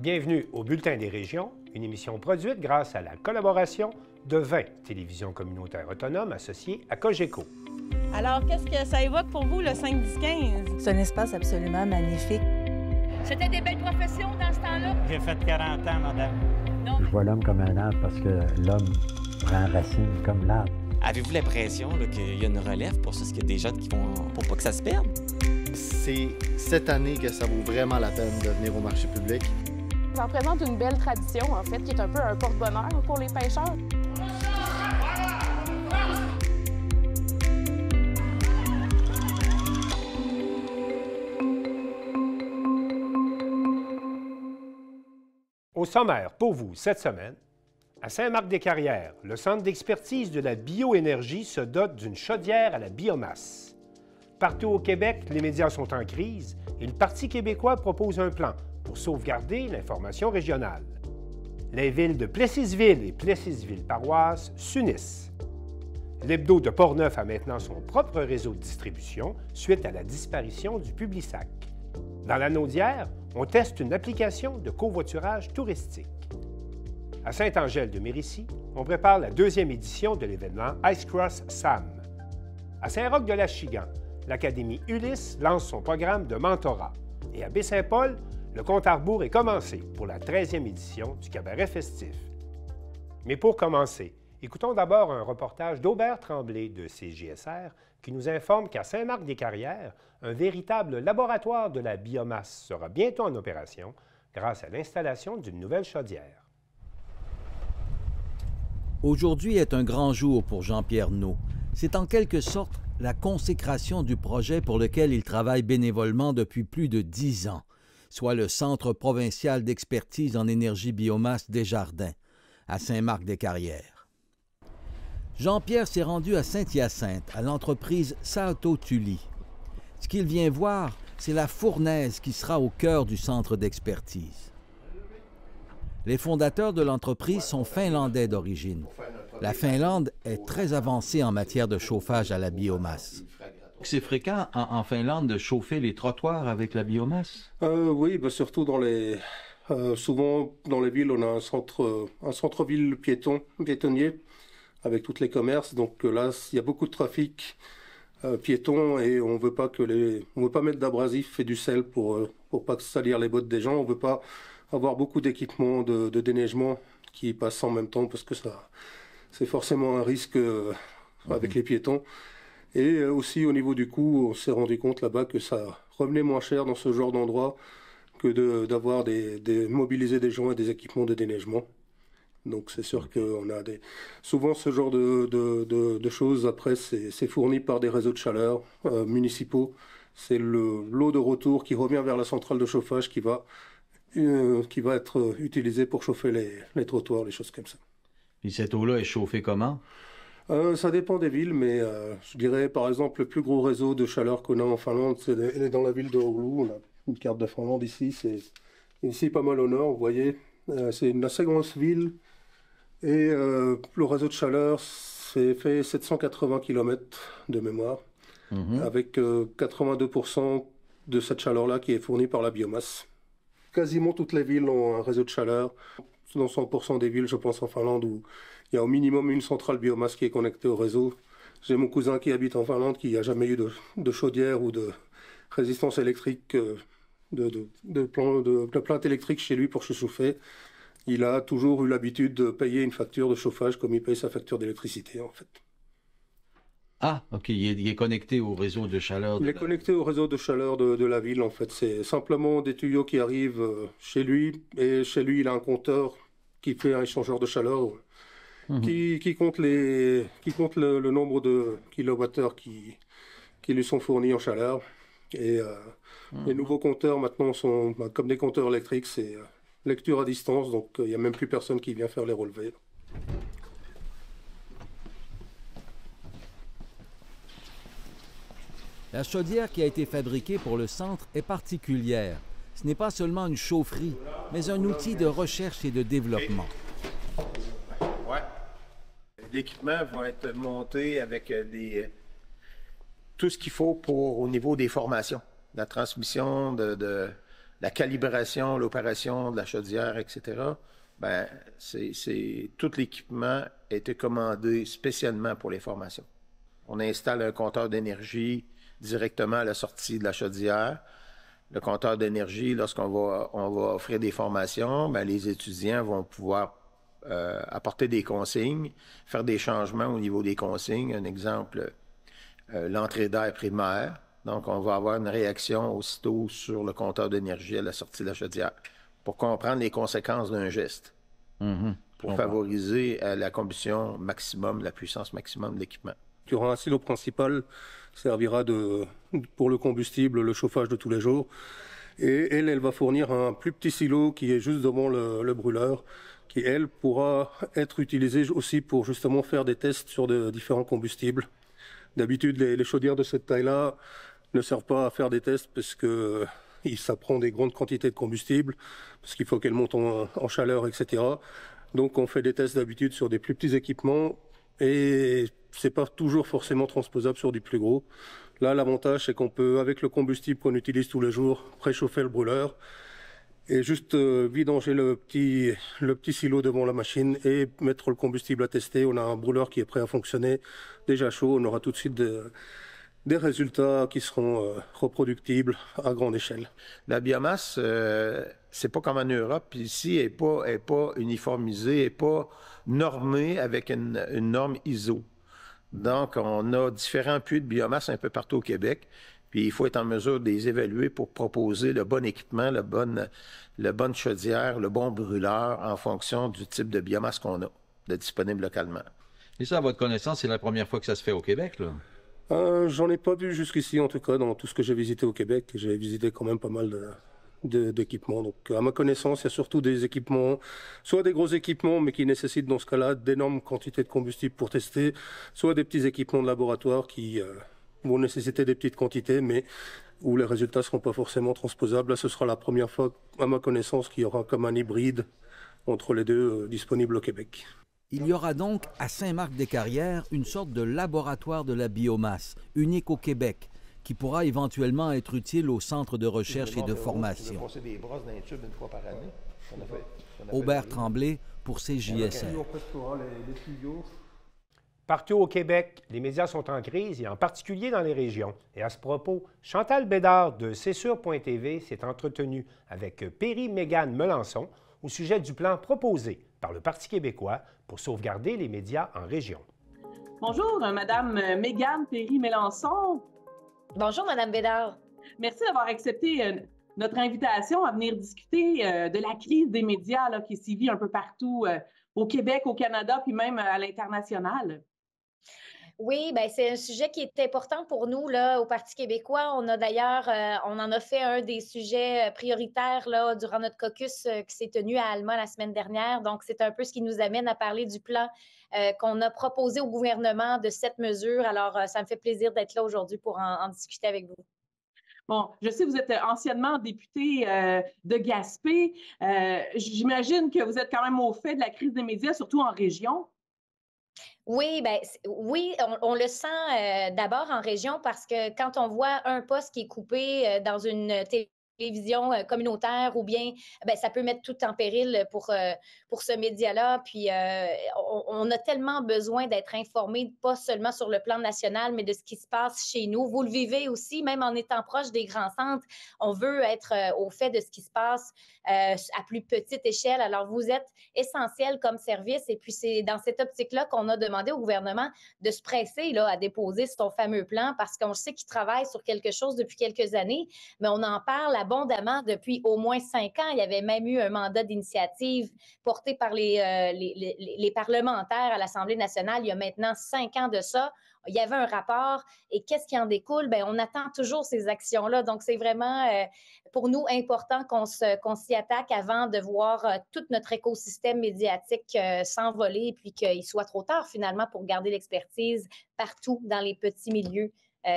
Bienvenue au Bulletin des régions, une émission produite grâce à la collaboration de 20 télévisions communautaires autonomes associées à Cogeco. Alors, qu'est-ce que ça évoque pour vous, le 5-10-15? C'est un espace absolument magnifique. C'était des belles professions dans ce temps-là? J'ai fait 40 ans, madame. Non. Je vois l'homme comme un arbre parce que l'homme prend racine comme l'arbre. Avez-vous l'impression qu'il y a une relève pour ça? Est-ce qu'il y a des jeunes qui vont pour pas que ça se perde? C'est cette année que ça vaut vraiment la peine de venir au marché public. Ça représente une belle tradition, en fait, qui est un peu un porte-bonheur pour les pêcheurs. Au sommaire, pour vous, cette semaine, à Saint-Marc-des-Carrières, le Centre d'expertise de la bioénergie se dote d'une chaudière à la biomasse. Partout au Québec, les médias sont en crise et le Parti québécois propose un plan pour sauvegarder l'information régionale. Les villes de Plessisville et Plessisville-Paroisse s'unissent. L'hebdo de Portneuf a maintenant son propre réseau de distribution suite à la disparition du Publisac. Dans la Naudière, on teste une application de covoiturage touristique. À Saint-Angèle-de-Mérici, on prépare la deuxième édition de l'événement Ice Cross Sam. À Saint-Roch-de-l'Achigan, l'Académie Ulysse lance son programme de mentorat. Et à Baie-Saint-Paul, le compte à rebours est commencé pour la 13e édition du cabaret festif. Mais pour commencer, écoutons d'abord un reportage d'Aubert Tremblay de CJSR qui nous informe qu'à Saint-Marc-des-Carrières, un véritable laboratoire de la biomasse sera bientôt en opération grâce à l'installation d'une nouvelle chaudière. Aujourd'hui est un grand jour pour Jean-Pierre Naud. C'est en quelque sorte la consécration du projet pour lequel il travaille bénévolement depuis plus de 10 ans, soit le Centre provincial d'expertise en énergie biomasse Desjardins, à Saint-Marc-des-Carrières. Jean-Pierre s'est rendu à Saint-Hyacinthe, à l'entreprise Sato Tuli. Ce qu'il vient voir, c'est la fournaise qui sera au cœur du centre d'expertise. Les fondateurs de l'entreprise sont finlandais d'origine. La Finlande est très avancée en matière de chauffage à la biomasse. C'est fréquent en Finlande de chauffer les trottoirs avec la biomasse? Oui, surtout souvent dans les villes, on a un centre-ville piétonnier avec tous les commerces. Donc là, il y a beaucoup de trafic piéton et on veut pas mettre d'abrasif et du sel pour pas salir les bottes des gens. On veut pas avoir beaucoup d'équipements de déneigement qui passent en même temps parce que c'est forcément un risque avec les piétons. Et aussi au niveau du coût, on s'est rendu compte là-bas que ça revenait moins cher dans ce genre d'endroit que d'avoir mobiliser des gens et des équipements de déneigement. Donc c'est sûr qu'on a souvent ce genre de choses, après c'est fourni par des réseaux de chaleur municipaux. C'est l'eau de retour qui revient vers la centrale de chauffage qui va être utilisée pour chauffer les trottoirs, les choses comme ça. Et cette eau-là est chauffée comment? Ça dépend des villes, mais je dirais par exemple le plus gros réseau de chaleur qu'on a en Finlande, elle est dans la ville de Oulu. On a une carte de Finlande ici, c'est ici pas mal au nord, vous voyez. C'est une assez grosse ville et le réseau de chaleur c'est fait 780 km de mémoire, avec 82% de cette chaleur-là qui est fournie par la biomasse. Quasiment toutes les villes ont un réseau de chaleur. Dans 100% des villes, je pense en Finlande, où il y a au minimum une centrale biomasse qui est connectée au réseau. J'ai mon cousin qui habite en Finlande qui n'a jamais eu de chaudière ou de résistance électrique, de plainte électrique chez lui pour se chauffer. Il a toujours eu l'habitude de payer une facture de chauffage comme il paye sa facture d'électricité, en fait. Ah, OK, il est connecté au réseau de chaleur. Il est connecté au réseau de chaleur de la ville, en fait. C'est simplement des tuyaux qui arrivent chez lui, et chez lui, il a un compteur qui fait un échangeur de chaleur qui compte le nombre de kilowattheures qui lui sont fournis en chaleur. Et les nouveaux compteurs, maintenant, sont comme des compteurs électriques, c'est lecture à distance, donc il n'y a même plus personne qui vient faire les relevés. La chaudière qui a été fabriquée pour le centre est particulière. Ce n'est pas seulement une chaufferie, mais un outil de recherche et de développement. Ouais. L'équipement va être monté avec tout ce qu'il faut au niveau des formations, la transmission de la calibration, l'opération de la chaudière, etc., ben, tout l'équipement a été commandé spécialement pour les formations. On installe un compteur d'énergie directement à la sortie de la chaudière. Le compteur d'énergie, lorsqu'on va offrir des formations, ben, les étudiants vont pouvoir apporter des consignes, faire des changements au niveau des consignes. Un exemple, l'entrée d'air primaire. Donc, on va avoir une réaction aussitôt sur le compteur d'énergie à la sortie de la chaudière pour comprendre les conséquences d'un geste, pour favoriser la combustion maximum, la puissance maximum de l'équipement. Un silo principal servira pour le combustible, le chauffage de tous les jours. Et elle va fournir un plus petit silo qui est juste devant le brûleur, qui, elle, pourra être utilisé aussi pour justement faire des tests sur de différents combustibles. D'habitude, les chaudières de cette taille-là ne servent pas à faire des tests parce que ça prend des grandes quantités de combustible, parce qu'il faut qu'elles montent en chaleur, etc. Donc, on fait des tests d'habitude sur des plus petits équipements et c'est pas toujours forcément transposable sur du plus gros. Là, l'avantage, c'est qu'on peut, avec le combustible qu'on utilise tous les jours, préchauffer le brûleur et juste vidanger le petit silo devant la machine et mettre le combustible à tester. On a un brûleur qui est prêt à fonctionner, déjà chaud. On aura tout de suite des résultats qui seront reproductibles à grande échelle. La biomasse, c'est pas comme en Europe. Ici, elle n'est pas uniformisée, elle n'est pas normée avec une norme ISO. Donc, on a différents puits de biomasse un peu partout au Québec. Puis, il faut être en mesure de les évaluer pour proposer le bon équipement, la bonne chaudière, le bon brûleur en fonction du type de biomasse qu'on a, de disponible localement. Et ça, à votre connaissance, c'est la première fois que ça se fait au Québec, là? J'en ai pas vu jusqu'ici, en tout cas, dans tout ce que j'ai visité au Québec. J'ai visité quand même pas mal d'équipements. Donc, à ma connaissance, il y a surtout des équipements, soit des gros équipements, mais qui nécessitent dans ce cas-là d'énormes quantités de combustible pour tester, soit des petits équipements de laboratoire qui vont nécessiter des petites quantités, mais où les résultats ne seront pas forcément transposables. Là, ce sera la première fois, à ma connaissance, qu'il y aura comme un hybride entre les deux disponibles au Québec. Il y aura donc à Saint-Marc-des-Carrières une sorte de laboratoire de la biomasse, unique au Québec, qui pourra éventuellement être utile au centre de recherche et de formation. Aubert Tremblay pour CJSR. Partout au Québec, les médias sont en crise et en particulier dans les régions. Et à ce propos, Chantal Bédard de CSUR.TV s'est entretenue avec Péry-Mégane Melançon au sujet du plan proposé par le Parti québécois pour sauvegarder les médias en région. Bonjour, Madame Mégane Péry-Melançon. Bonjour, Madame Bédard. Merci d'avoir accepté notre invitation à venir discuter de la crise des médias là, qui sévit un peu partout au Québec, au Canada, puis même à l'international. Oui, bien, c'est un sujet qui est important pour nous là, au Parti québécois. On a d'ailleurs, on en a fait un des sujets prioritaires là, durant notre caucus qui s'est tenu à Alma la semaine dernière. Donc, c'est un peu ce qui nous amène à parler du plan qu'on a proposé au gouvernement de cette mesure. Alors, ça me fait plaisir d'être là aujourd'hui pour en discuter avec vous. Bon, je sais que vous êtes anciennement député de Gaspé. J'imagine que vous êtes quand même au fait de la crise des médias, surtout en région. Oui, ben, oui, on le sent d'abord en région parce que quand on voit un poste qui est coupé dans une télévision communautaire ou bien, ben, ça peut mettre tout en péril pour ce média-là. Puis, on a tellement besoin d'être informés, pas seulement sur le plan national, mais de ce qui se passe chez nous. Vous le vivez aussi, même en étant proche des grands centres. On veut être au fait de ce qui se passe à plus petite échelle. Alors, vous êtes essentiel comme service et puis c'est dans cette optique-là qu'on a demandé au gouvernement de se presser là, à déposer son fameux plan parce qu'on sait qu'il travaille sur quelque chose depuis quelques années, mais on en parle abondamment depuis au moins 5 ans. Il y avait même eu un mandat d'initiative porté par les parlementaires à l'Assemblée nationale il y a maintenant 5 ans de ça. Il y avait un rapport et qu'est-ce qui en découle? Bien, on attend toujours ces actions-là. Donc, c'est vraiment pour nous important qu'on s'y attaque avant de voir tout notre écosystème médiatique s'envoler et puis qu'il soit trop tard finalement pour garder l'expertise partout dans les petits milieux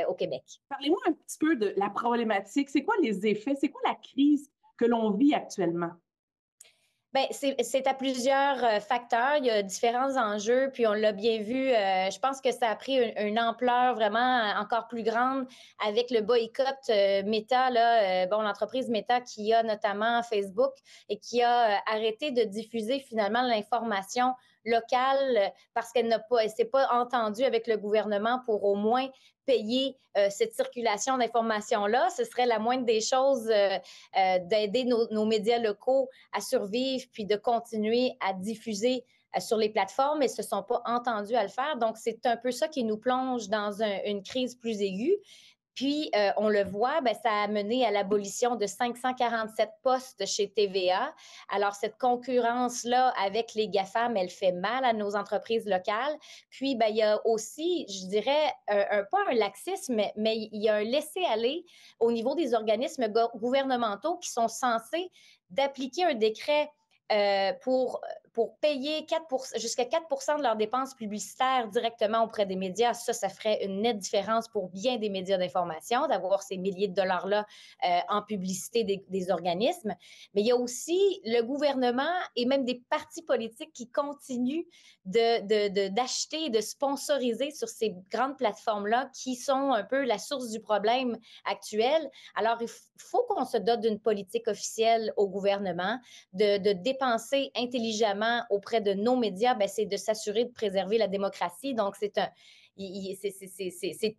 au Québec. Parlez-moi un petit peu de la problématique. C'est quoi les effets? C'est quoi la crise que l'on vit actuellement? Bien, c'est à plusieurs facteurs. Il y a différents enjeux, puis on l'a bien vu. Je pense que ça a pris une ampleur vraiment encore plus grande avec le boycott Meta, là, l'entreprise Meta qui a notamment Facebook et qui a arrêté de diffuser finalement l'information locale parce qu'elle s'est pas entendue avec le gouvernement pour au moins payer cette circulation d'informations-là. Ce serait la moindre des choses d'aider nos médias locaux à survivre puis de continuer à diffuser sur les plateformes, mais ne se sont pas entendus à le faire. Donc, c'est un peu ça qui nous plonge dans une crise plus aiguë. Puis, on le voit, ça a mené à l'abolition de 547 postes chez TVA. Alors, cette concurrence-là avec les GAFAM, elle fait mal à nos entreprises locales. Puis, il y a aussi, je dirais, pas un laxisme, mais il y a un laisser-aller au niveau des organismes gouvernementaux qui sont censés d'appliquer un décret pour payer jusqu'à 4 % de leurs dépenses publicitaires directement auprès des médias. Ça ferait une nette différence pour bien des médias d'information, d'avoir ces milliers de dollars-là en publicité des organismes. Mais il y a aussi le gouvernement et même des partis politiques qui continuent d'acheter et de sponsoriser sur ces grandes plateformes-là qui sont un peu la source du problème actuel. Alors, il faut qu'on se dote d'une politique officielle au gouvernement, de dépenser intelligemment auprès de nos médias, c'est de s'assurer de préserver la démocratie. Donc, c'est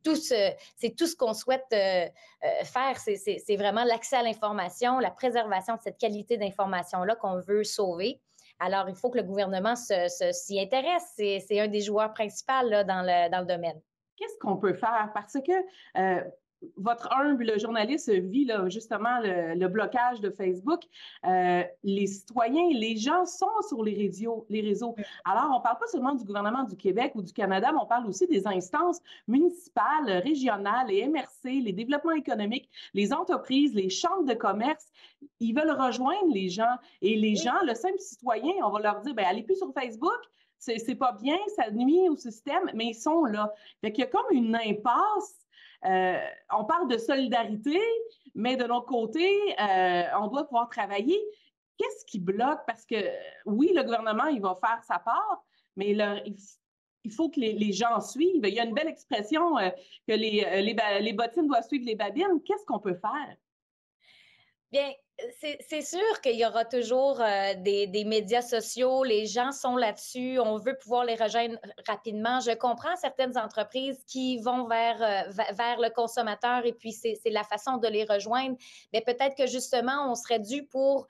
tout ce qu'on souhaite faire. C'est vraiment l'accès à l'information, la préservation de cette qualité d'information-là qu'on veut sauver. Alors, il faut que le gouvernement s'y intéresse. C'est un des joueurs principaux là, dans le domaine. Qu'est-ce qu'on peut faire? Parce que votre humble journaliste vit là, justement le blocage de Facebook. Les citoyens, les gens sont sur les réseaux. Alors, on ne parle pas seulement du gouvernement du Québec ou du Canada, mais on parle aussi des instances municipales, régionales, les MRC, les développements économiques, les entreprises, les chambres de commerce. Ils veulent rejoindre les gens. Et les gens, le simple citoyen, on va leur dire, allez plus sur Facebook. C'est pas bien, ça nuit au système, mais ils sont là. Fait qu'il y a comme une impasse. On parle de solidarité, mais de l'autre côté, on doit pouvoir travailler. Qu'est-ce qui bloque? Parce que oui, le gouvernement, il va faire sa part, mais il faut que les gens suivent. Il y a une belle expression que les bottines doivent suivre les babines. Qu'est-ce qu'on peut faire? Bien, c'est sûr qu'il y aura toujours des médias sociaux. Les gens sont là-dessus. On veut pouvoir les rejoindre rapidement. Je comprends certaines entreprises qui vont vers le consommateur et puis c'est la façon de les rejoindre. Mais peut-être que justement, on serait dû pour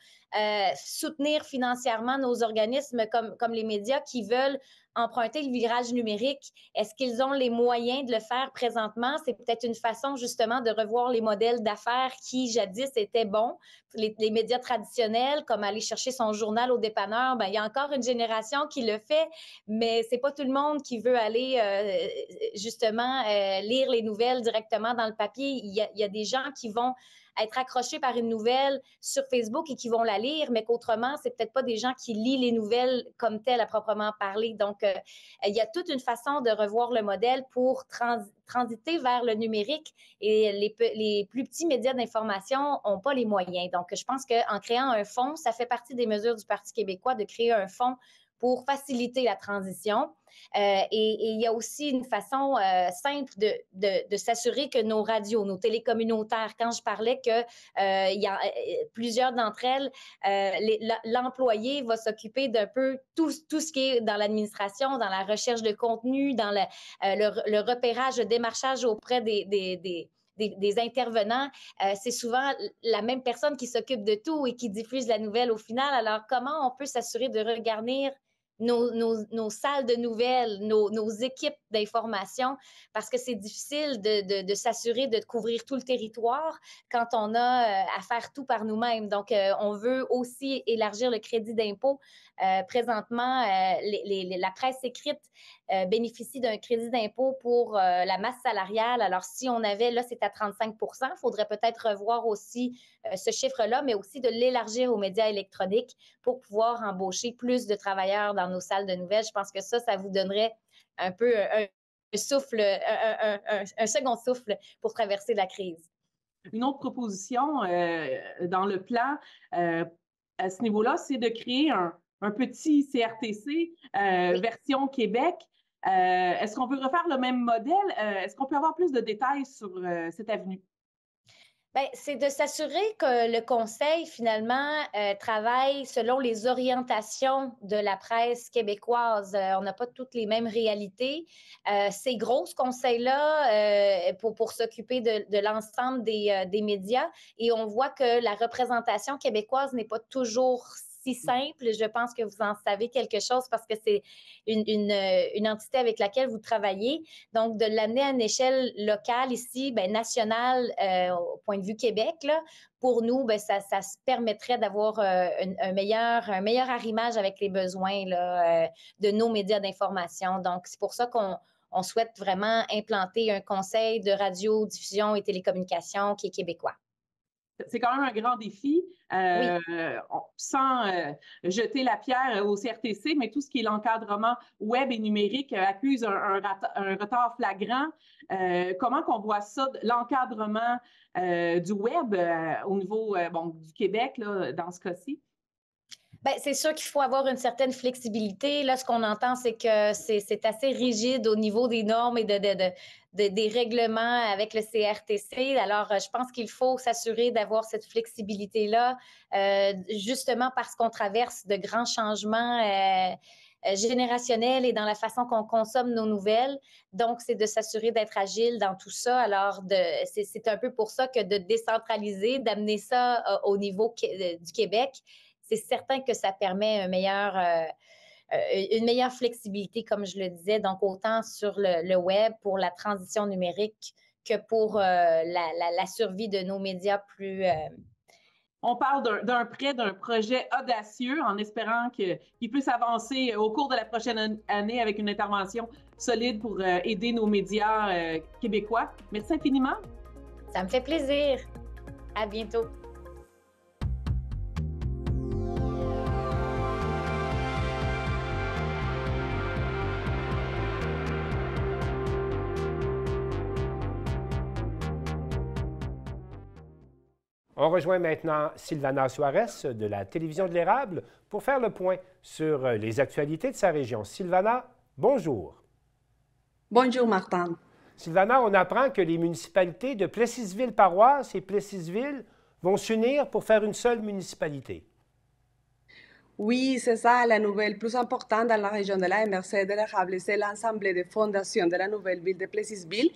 soutenir financièrement nos organismes comme les médias qui veulent emprunter le virage numérique. Est-ce qu'ils ont les moyens de le faire présentement? C'est peut-être une façon justement de revoir les modèles d'affaires qui jadis étaient bons. Les médias traditionnels, comme aller chercher son journal au dépanneur, il y a encore une génération qui le fait, mais c'est pas tout le monde qui veut aller justement lire les nouvelles directement dans le papier. Il y a des gens qui vont être accrochés par une nouvelle sur Facebook et qui vont la lire, mais qu'autrement, c'est peut-être pas des gens qui lisent les nouvelles comme telles à proprement parler. Donc, il y a toute une façon de revoir le modèle pour transiter vers le numérique et les plus petits médias d'information n'ont pas les moyens. Donc, je pense qu'en créant un fonds, ça fait partie des mesures du Parti québécois de créer un fonds pour faciliter la transition. Et il y a aussi une façon simple de s'assurer que nos radios, nos télécommunautaires, quand je parlais que il y a plusieurs d'entre elles, l'employé va s'occuper d'un peu tout ce qui est dans l'administration, dans la recherche de contenu, dans le repérage, le démarchage auprès des intervenants, c'est souvent la même personne qui s'occupe de tout et qui diffuse la nouvelle au final. Alors, comment on peut s'assurer de regarnir nos salles de nouvelles, nos équipes d'information, parce que c'est difficile de s'assurer de couvrir tout le territoire quand on a à faire tout par nous-mêmes. Donc, on veut aussi élargir le crédit d'impôt. Présentement, la presse écrite bénéficie d'un crédit d'impôt pour la masse salariale. Alors, si on avait, là, c'est à 35 %, il faudrait peut-être revoir aussi ce chiffre-là, mais aussi de l'élargir aux médias électroniques pour pouvoir embaucher plus de travailleurs dans nos salles de nouvelles. Je pense que ça vous donnerait un peu un souffle, un second souffle pour traverser la crise. Une autre proposition dans le plan à ce niveau-là, c'est de créer un petit CRTC version Québec. Est-ce qu'on veut refaire le même modèle? Est-ce qu'on peut avoir plus de détails sur cette avenue? Bien, c'est de s'assurer que le conseil, finalement, travaille selon les orientations de la presse québécoise. On n'a pas toutes les mêmes réalités. Ces gros conseils-là pour s'occuper de l'ensemble des médias, et on voit que la représentation québécoise n'est pas toujours si simple. Je pense que vous en savez quelque chose parce que c'est une entité avec laquelle vous travaillez. Donc, de l'amener à une échelle locale ici, bien, nationale, au point de vue Québec, là, pour nous, bien, ça se permettrait d'avoir un meilleur arrimage avec les besoins là, de nos médias d'information. Donc, c'est pour ça qu'on souhaite vraiment implanter un conseil de radio, diffusion et télécommunications qui est québécois. C'est quand même un grand défi, Oui. sans jeter la pierre au CRTC, mais tout ce qui est l'encadrement web et numérique accuse un retard flagrant. Comment qu'on voit ça, l'encadrement du web au niveau du Québec, là, dans ce cas-ci? Bien, c'est sûr qu'il faut avoir une certaine flexibilité. Là, ce qu'on entend, c'est que c'est assez rigide au niveau des normes et des règlements avec le CRTC. Alors, je pense qu'il faut s'assurer d'avoir cette flexibilité-là, justement parce qu'on traverse de grands changements générationnels et dans la façon qu'on consomme nos nouvelles. Donc, c'est de s'assurer d'être agile dans tout ça. Alors, c'est un peu pour ça que de décentraliser, d'amener ça au niveau du Québec, c'est certain que ça permet une meilleure flexibilité, comme je le disais, donc autant sur le web pour la transition numérique que pour la survie de nos médias plus... On parle d'un projet audacieux en espérant qu'il puisse avancer au cours de la prochaine année avec une intervention solide pour aider nos médias québécois. Merci infiniment. Ça me fait plaisir. À bientôt. On rejoint maintenant Sylvana Suarez de la Télévision de l'Érable pour faire le point sur les actualités de sa région. Sylvana, bonjour. Bonjour, Martin. Sylvana, on apprend que les municipalités de Plessisville-Paroisse et Plessisville vont s'unir pour faire une seule municipalité. Oui, c'est ça, la nouvelle plus importante dans la région de la MRC de l'Érable, c'est l'Assemblée de fondation de la nouvelle ville de Plessisville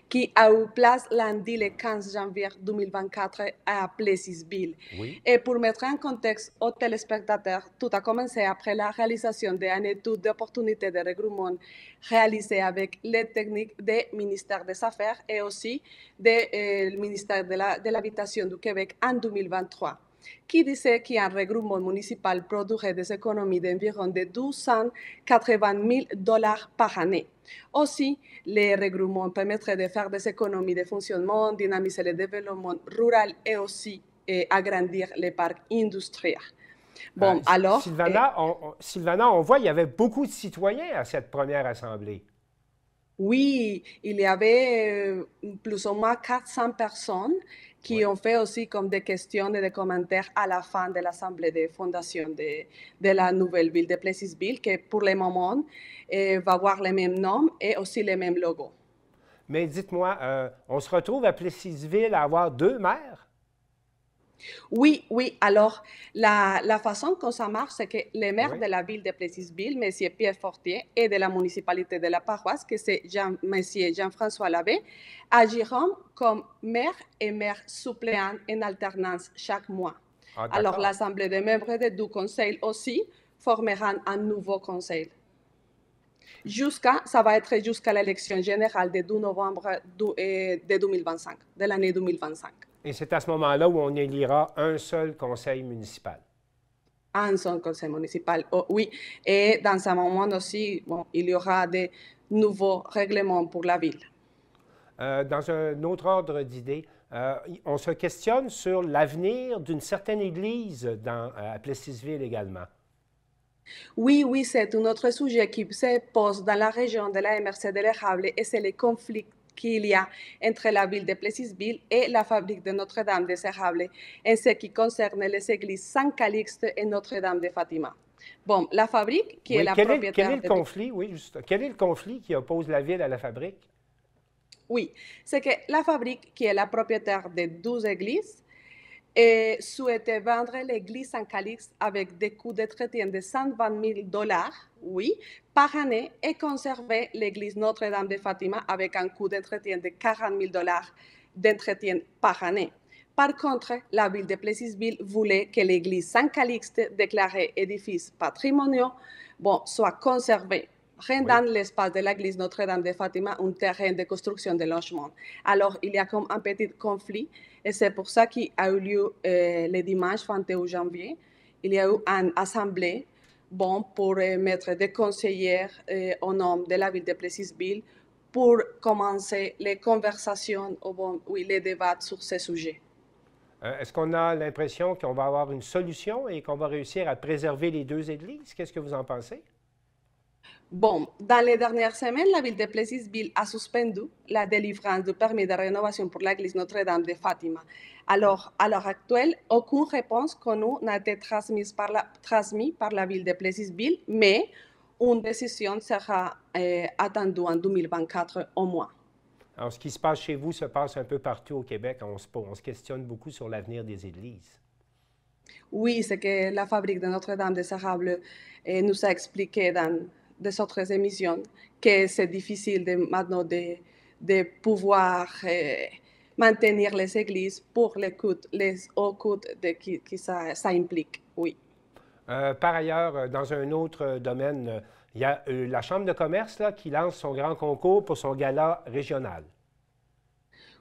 qui a eu place lundi le 15 janvier 2024 à Plessisville. Oui. Et pour mettre en contexte aux téléspectateurs, tout a commencé après la réalisation d'une étude d'opportunité de regroupement réalisée avec les techniques du ministère des Affaires et aussi du ministère de l'Habitation du Québec en 2023. Qui disait qu'un regroupement municipal produirait des économies d'environ de $280 000 par année. Aussi, les regroupements permettraient de faire des économies de fonctionnement, dynamiser le développement rural et aussi agrandir les parcs industriels. Bon, alors... Sylvana, on voit qu'il y avait beaucoup de citoyens à cette première assemblée. Oui, il y avait plus ou moins 400 personnes qui ont fait aussi comme des questions et des commentaires à la fin de l'Assemblée de fondation de la nouvelle ville de Plessisville, qui pour le moment va avoir les mêmes noms et aussi les mêmes logos. Mais dites-moi, on se retrouve à Plessisville à avoir 2 maires? Oui, oui. Alors, la façon que ça marche, c'est que le maire de la ville de Plessisville, M. Pierre Fortier, et de la municipalité de la paroisse, que c'est M. Jean-François Labbé, agiront comme maire et maire suppléant en alternance chaque mois. Ah, alors, l'Assemblée des membres des 2 conseils aussi formeront un nouveau conseil. Ça va être jusqu'à l'élection générale de 2 novembre de 2025, de l'année 2025. Et c'est à ce moment-là où on élira un seul conseil municipal. Un seul conseil municipal, oh, oui. Et dans ce moment aussi, bon, il y aura de nouveaux règlements pour la ville. Dans un autre ordre d'idées, on se questionne sur l'avenir d'une certaine église à Plessisville également. Oui, oui, c'est un autre sujet qui se pose dans la région de la MRC de l'Érable et c'est le conflit qu'il y a entre la ville de Plessisville et la fabrique de Notre-Dame des Érables en ce qui concerne les églises Saint-Calixte et Notre-Dame de Fatima. Bon, la fabrique qui est la propriétaire... Quel est le conflit, quel est le conflit qui oppose la ville à la fabrique? Oui, c'est que la fabrique qui est la propriétaire de 12 églises souhaitait vendre l'église Saint-Calixte avec des coûts d'entretien de 120 000 $, oui, par année et conserver l'église Notre-Dame de Fatima avec un coût d'entretien de 40 000 $ d'entretien par année. Par contre, la ville de Plessisville voulait que l'église Saint-Calixte, déclarée édifice patrimonial, soit conservée, rendant l'espace de l'église Notre-Dame de Fatima un terrain de construction de logements. Alors, il y a comme un petit conflit, et c'est pour ça qu'il a eu lieu le dimanche 21 janvier. Il y a eu une assemblée pour mettre des conseillers au nom de la ville de Plessisville pour commencer les conversations, les débats sur ce sujet. Est-ce qu'on a l'impression qu'on va avoir une solution et qu'on va réussir à préserver les deux églises? Qu'est-ce que vous en pensez? Bon, dans les dernières semaines, la ville de Plessisville a suspendu la délivrance du permis de rénovation pour l'église Notre-Dame de Fatima. Alors, à l'heure actuelle, aucune réponse connue n'a été transmise par la ville de Plessisville, mais une décision sera attendue en 2024 au moins. Alors, ce qui se passe chez vous se passe un peu partout au Québec. On se questionne beaucoup sur l'avenir des églises. Oui, c'est que la fabrique de Notre-Dame des Érables nous a expliqué dans des autres émissions que c'est difficile maintenant de pouvoir maintenir les églises pour les hauts coûts que ça implique, oui. Par ailleurs, dans un autre domaine, il y a la Chambre de commerce qui lance son grand concours pour son gala régional.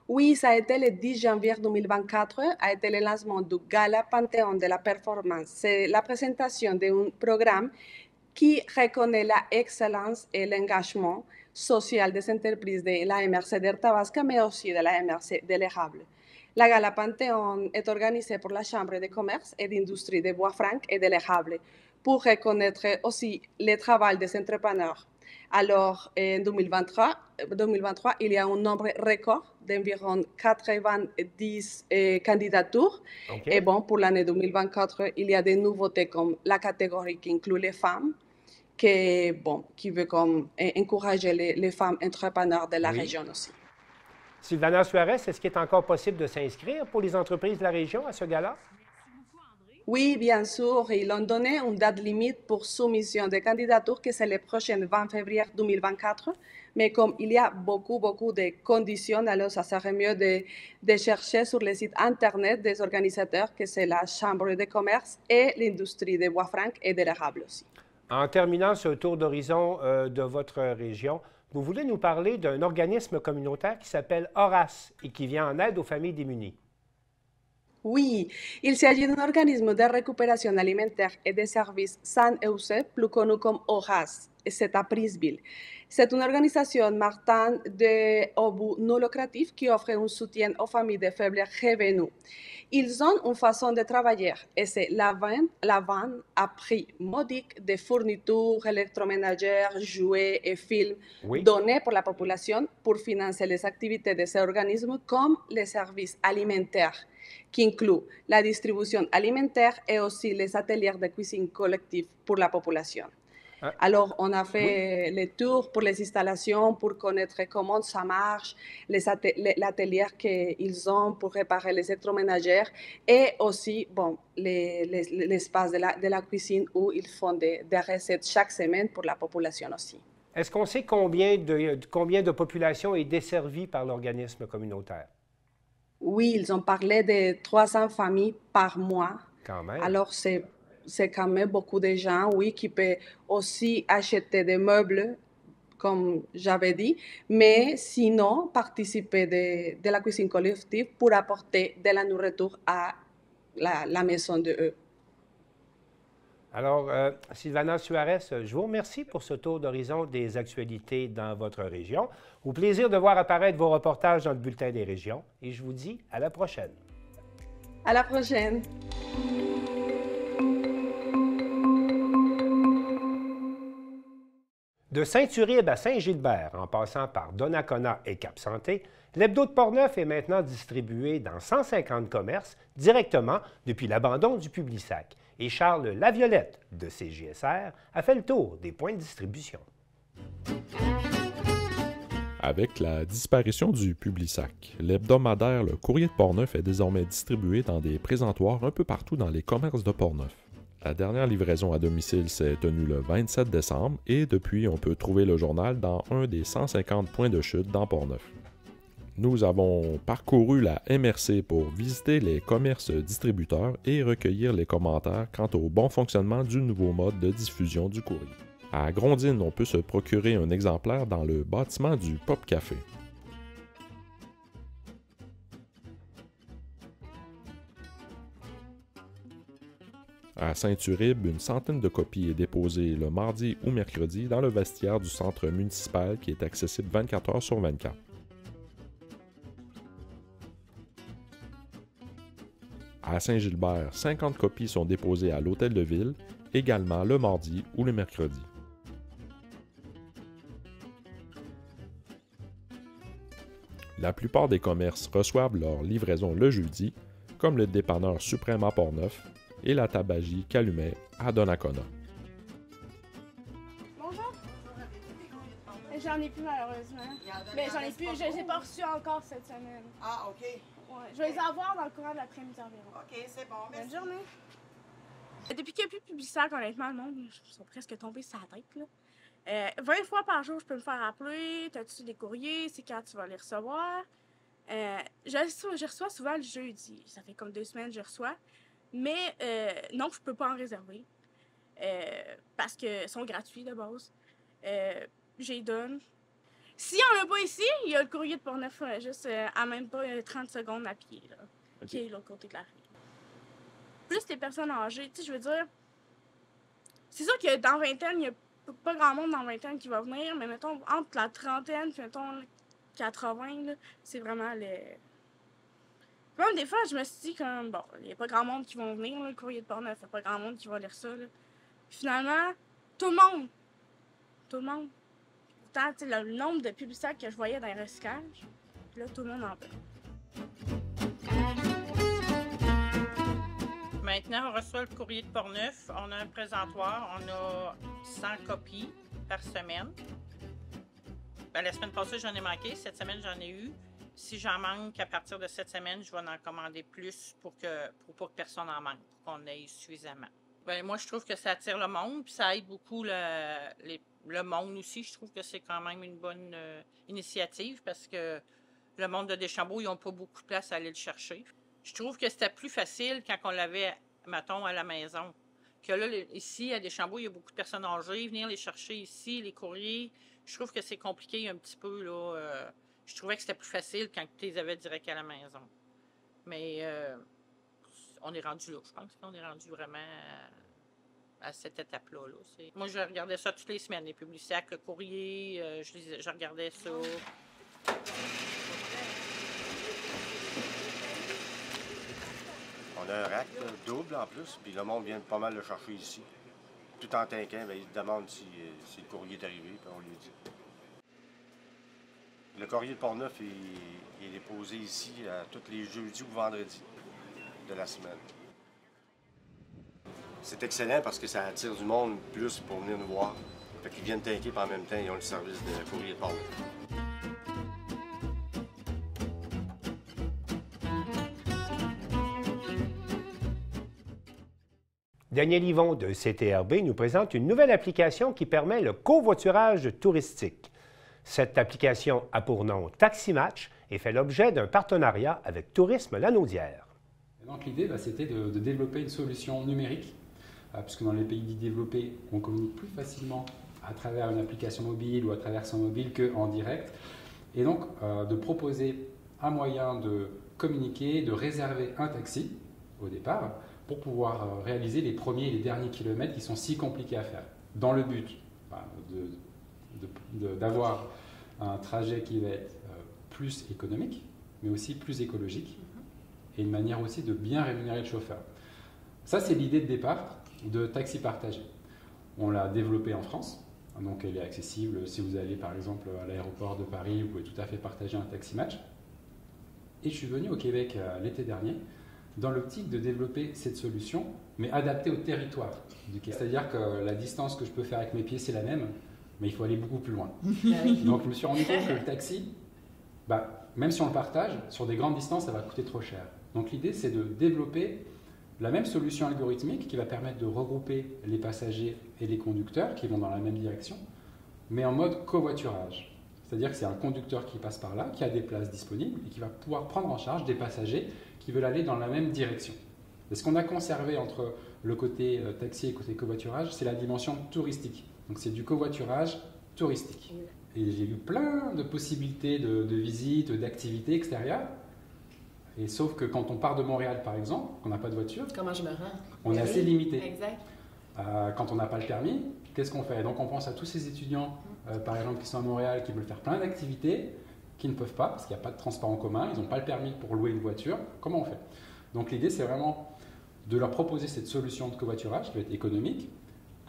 Oui, ça a été le 10 janvier 2024, a été le lancement du Gala Panthéon de la Performance. C'est la présentation d'un programme qui reconnaît l'excellence et l'engagement social des entreprises de la MRC d'Arthabasca, mais aussi de la MRC de l'Érable. La Gala Panthéon est organisée par la Chambre de commerce et d'industrie de Bois-Franc et de l'Érable pour reconnaître aussi le travail des entrepreneurs. Alors, en 2023, il y a un nombre record d'environ 90 candidatures. Okay. Et bon, pour l'année 2024, il y a des nouveautés comme la catégorie qui inclut les femmes, qui veut comme encourager les femmes entrepreneurs de la région aussi. Sylvana Suarez, est-ce qu'il est encore possible de s'inscrire pour les entreprises de la région à ce gala? Oui, bien sûr. Ils ont donné une date limite pour soumission de candidatures, que c'est le prochain 20 février 2024. Mais comme il y a beaucoup de conditions, alors ça serait mieux de chercher sur le site Internet des organisateurs, que c'est la Chambre de commerce et l'industrie de Bois-Franc et de l'Érable aussi. En terminant ce tour d'horizon de votre région, vous voulez nous parler d'un organisme communautaire qui s'appelle Horace et qui vient en aide aux familles démunies. Oui, il s'agit d'un organisme de récupération alimentaire et de services sains et usés, plus connu comme Horace, et c'est à Prisville. C'est une organisation marchande au but non lucratif qui offre un soutien aux familles de faibles revenus. Ils ont une façon de travailler et c'est la vente à prix modique de fournitures électroménagères, jouets et films donnés pour la population pour financer les activités de ces organismes comme les services alimentaires, qui inclut la distribution alimentaire et aussi les ateliers de cuisine collective pour la population. Alors, on a fait les tours pour les installations, pour connaître comment ça marche, l'atelier qu'ils ont pour réparer les électroménagères et aussi l'espace de la cuisine où ils font des recettes chaque semaine pour la population aussi. Est-ce qu'on sait combien de population est desservie par l'organisme communautaire? Oui, ils ont parlé de 300 familles par mois. Quand même. Alors, c'est quand même beaucoup de gens, oui, qui peuvent aussi acheter des meubles, comme j'avais dit, mais sinon participer de la cuisine collective pour apporter de la nourriture à la maison de eux. Alors, Sylvana Suarez, je vous remercie pour ce tour d'horizon des actualités dans votre région. Au plaisir de voir apparaître vos reportages dans le Bulletin des régions et je vous dis à la prochaine. À la prochaine. De Saint-Uribe à Saint-Gilbert, en passant par Donnacona et Cap-Santé, l'hebdo de Portneuf est maintenant distribué dans 150 commerces directement depuis l'abandon du Publisac. Et Charles Laviolette de CJSR a fait le tour des points de distribution. Avec la disparition du Publisac, l'hebdomadaire Le Courrier de Portneuf est désormais distribué dans des présentoirs un peu partout dans les commerces de Portneuf. La dernière livraison à domicile s'est tenue le 27 décembre et depuis, on peut trouver le journal dans un des 150 points de chute dans Portneuf. Nous avons parcouru la MRC pour visiter les commerces distributeurs et recueillir les commentaires quant au bon fonctionnement du nouveau mode de diffusion du courrier. À Grondines, on peut se procurer un exemplaire dans le bâtiment du Pop Café. À Saint-Uribe, une centaine de copies est déposée le mardi ou mercredi dans le vestiaire du centre municipal qui est accessible 24 heures sur 24. À Saint-Gilbert, 50 copies sont déposées à l'Hôtel de Ville, également le mardi ou le mercredi. La plupart des commerces reçoivent leur livraison le jeudi, comme le dépanneur suprême à Portneuf et la tabagie Calumet à Donnacona. Bonjour. J'en ai plus malheureusement. Mais j'en ai plus, je les ai pas reçus encore cette semaine. Ah, OK. Ouais, je vais les avoir dans le courant de l'après-midi environ. OK, c'est bon. Bonne journée. Depuis qu'il n'y a plus de Publisac, honnêtement, le monde, ils sont presque tombés sur la tête, là. 20 fois par jour, je peux me faire appeler. T'as-tu des courriers? C'est quand tu vas les recevoir? Je reçois souvent le jeudi. Ça fait comme 2 semaines que je reçois. Mais non, je peux pas en réserver. Parce qu'ils sont gratuits de base. Je les donne. S'il n'y en a pas ici, il y a le courrier de Portneuf, juste à même pas 30 secondes à pied, là, qui est de l'autre côté de la rue. Plus les personnes âgées, tu sais, je veux dire, c'est sûr que dans vingtaine, il n'y a pas grand monde dans vingtaine qui va venir, mais mettons, entre la trentaine et mettons 80, c'est vraiment le... Même des fois, je me suis dit, comme, bon, il n'y a pas grand monde qui vont venir, là, le courrier de Portneuf, il n'y a pas grand monde qui va lire ça, là. Finalement, tout le monde. Pourtant, tu sais, le nombre de Publisac que je voyais dans les recyclages, là, tout le monde en parle. Maintenant, on reçoit le courrier de Portneuf. On a un présentoir. On a 100 copies par semaine. Ben, la semaine passée, j'en ai manqué. Cette semaine, j'en ai eu. Si j'en manque, à partir de cette semaine, je vais en commander plus pour pas que personne en manque, pour qu'on ait suffisamment. Ben, moi, je trouve que ça attire le monde, puis ça aide beaucoup le monde aussi. Je trouve que c'est quand même une bonne initiative parce que le monde de Deschambault, ils n'ont pas beaucoup de place à aller le chercher. Je trouve que c'était plus facile quand on l'avait, mettons, à la maison. Que là, ici, à Deschambault, il y a beaucoup de personnes âgées. Venir les chercher ici, les courriers, je trouve que c'est compliqué un petit peu, là. Je trouvais que c'était plus facile quand tu les avais direct à la maison. Mais on est rendu là. Je pense qu'on est rendu vraiment à cette étape-là. Là. Moi, je regardais ça toutes les semaines, les Publisac, le courrier, je regardais ça. On a un rack double en plus, puis le monde vient pas mal le chercher ici. Tout en tinquant, bien, il demande si le courrier est arrivé, puis on lui dit. Le courrier de Portneuf est déposé ici tous les jeudis ou vendredis de la semaine. C'est excellent parce que ça attire du monde plus pour venir nous voir. Fait qu'ils viennent tanker, puis en même temps, ils ont le service de courrier de Portneuf. Daniel Yvon de CTRB nous présente une nouvelle application qui permet le covoiturage touristique. Cette application a pour nom Taximatch et fait l'objet d'un partenariat avec Tourisme Lanaudière. Donc l'idée, c'était de développer une solution numérique, puisque dans les pays développés, on communique plus facilement à travers une application mobile ou à travers son mobile qu'en direct. Et donc de proposer un moyen de communiquer, de réserver un taxi au départ, pour pouvoir réaliser les premiers et les derniers kilomètres qui sont si compliqués à faire, dans le but d'avoir un trajet qui va être plus économique, mais aussi plus écologique, et une manière aussi de bien rémunérer le chauffeur. Ça, c'est l'idée de départ de Taxi Partagé. On l'a développé en France, Donc elle est accessible. Si vous allez par exemple à l'aéroport de Paris, vous pouvez tout à fait partager un taxi match. Et je suis venu au Québec l'été dernier dans l'optique de développer cette solution, mais adaptée au territoire du Québec. C'est-à-dire que la distance que je peux faire avec mes pieds, c'est la même, mais il faut aller beaucoup plus loin. Donc je me suis rendu compte que le taxi, même si on le partage, sur des grandes distances, ça va coûter trop cher. Donc l'idée, c'est de développer la même solution algorithmique qui va permettre de regrouper les passagers et les conducteurs qui vont dans la même direction, mais en mode covoiturage. C'est-à-dire que c'est un conducteur qui passe par là, qui a des places disponibles et qui va pouvoir prendre en charge des passagers qui veulent aller dans la même direction. Et ce qu'on a conservé entre le côté taxi et le côté covoiturage, c'est la dimension touristique. Donc c'est du covoiturage touristique. Et j'ai eu plein de possibilités de visites, d'activités extérieures. Et sauf que quand on part de Montréal, par exemple, qu'on n'a pas de voiture, comment je me rends? On est assez limité. Exact. Quand on n'a pas le permis, qu'est-ce qu'on fait? Donc on pense à tous ces étudiants, par exemple, qui sont à Montréal, qui veulent faire plein d'activités, qui ne peuvent pas, parce qu'il n'y a pas de transport en commun, ils n'ont pas le permis pour louer une voiture. Comment on fait? Donc l'idée, c'est vraiment de leur proposer cette solution de covoiturage qui va être économique,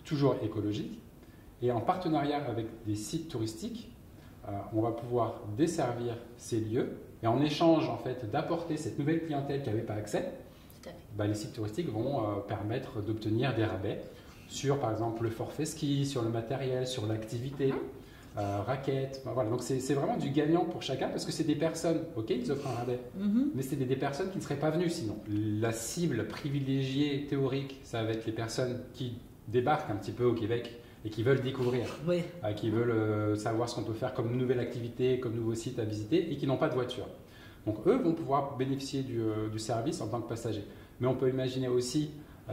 toujours écologique, et en partenariat avec des sites touristiques, on va pouvoir desservir ces lieux. Et en échange en fait, d'apporter cette nouvelle clientèle qui n'avait pas accès, les sites touristiques vont permettre d'obtenir des rabais sur par exemple le forfait ski, sur le matériel, sur l'activité, raquettes. Voilà. Donc c'est vraiment du gagnant pour chacun parce que c'est des personnes, ok, ils offrent un rabais, mais c'est des personnes qui ne seraient pas venues sinon. La cible privilégiée théorique, ça va être les personnes qui débarquent un petit peu au Québec et qui veulent découvrir, qui veulent savoir ce qu'on peut faire comme nouvelle activité, comme nouveau site à visiter et qui n'ont pas de voiture. Donc eux vont pouvoir bénéficier du service en tant que passagers. Mais on peut imaginer aussi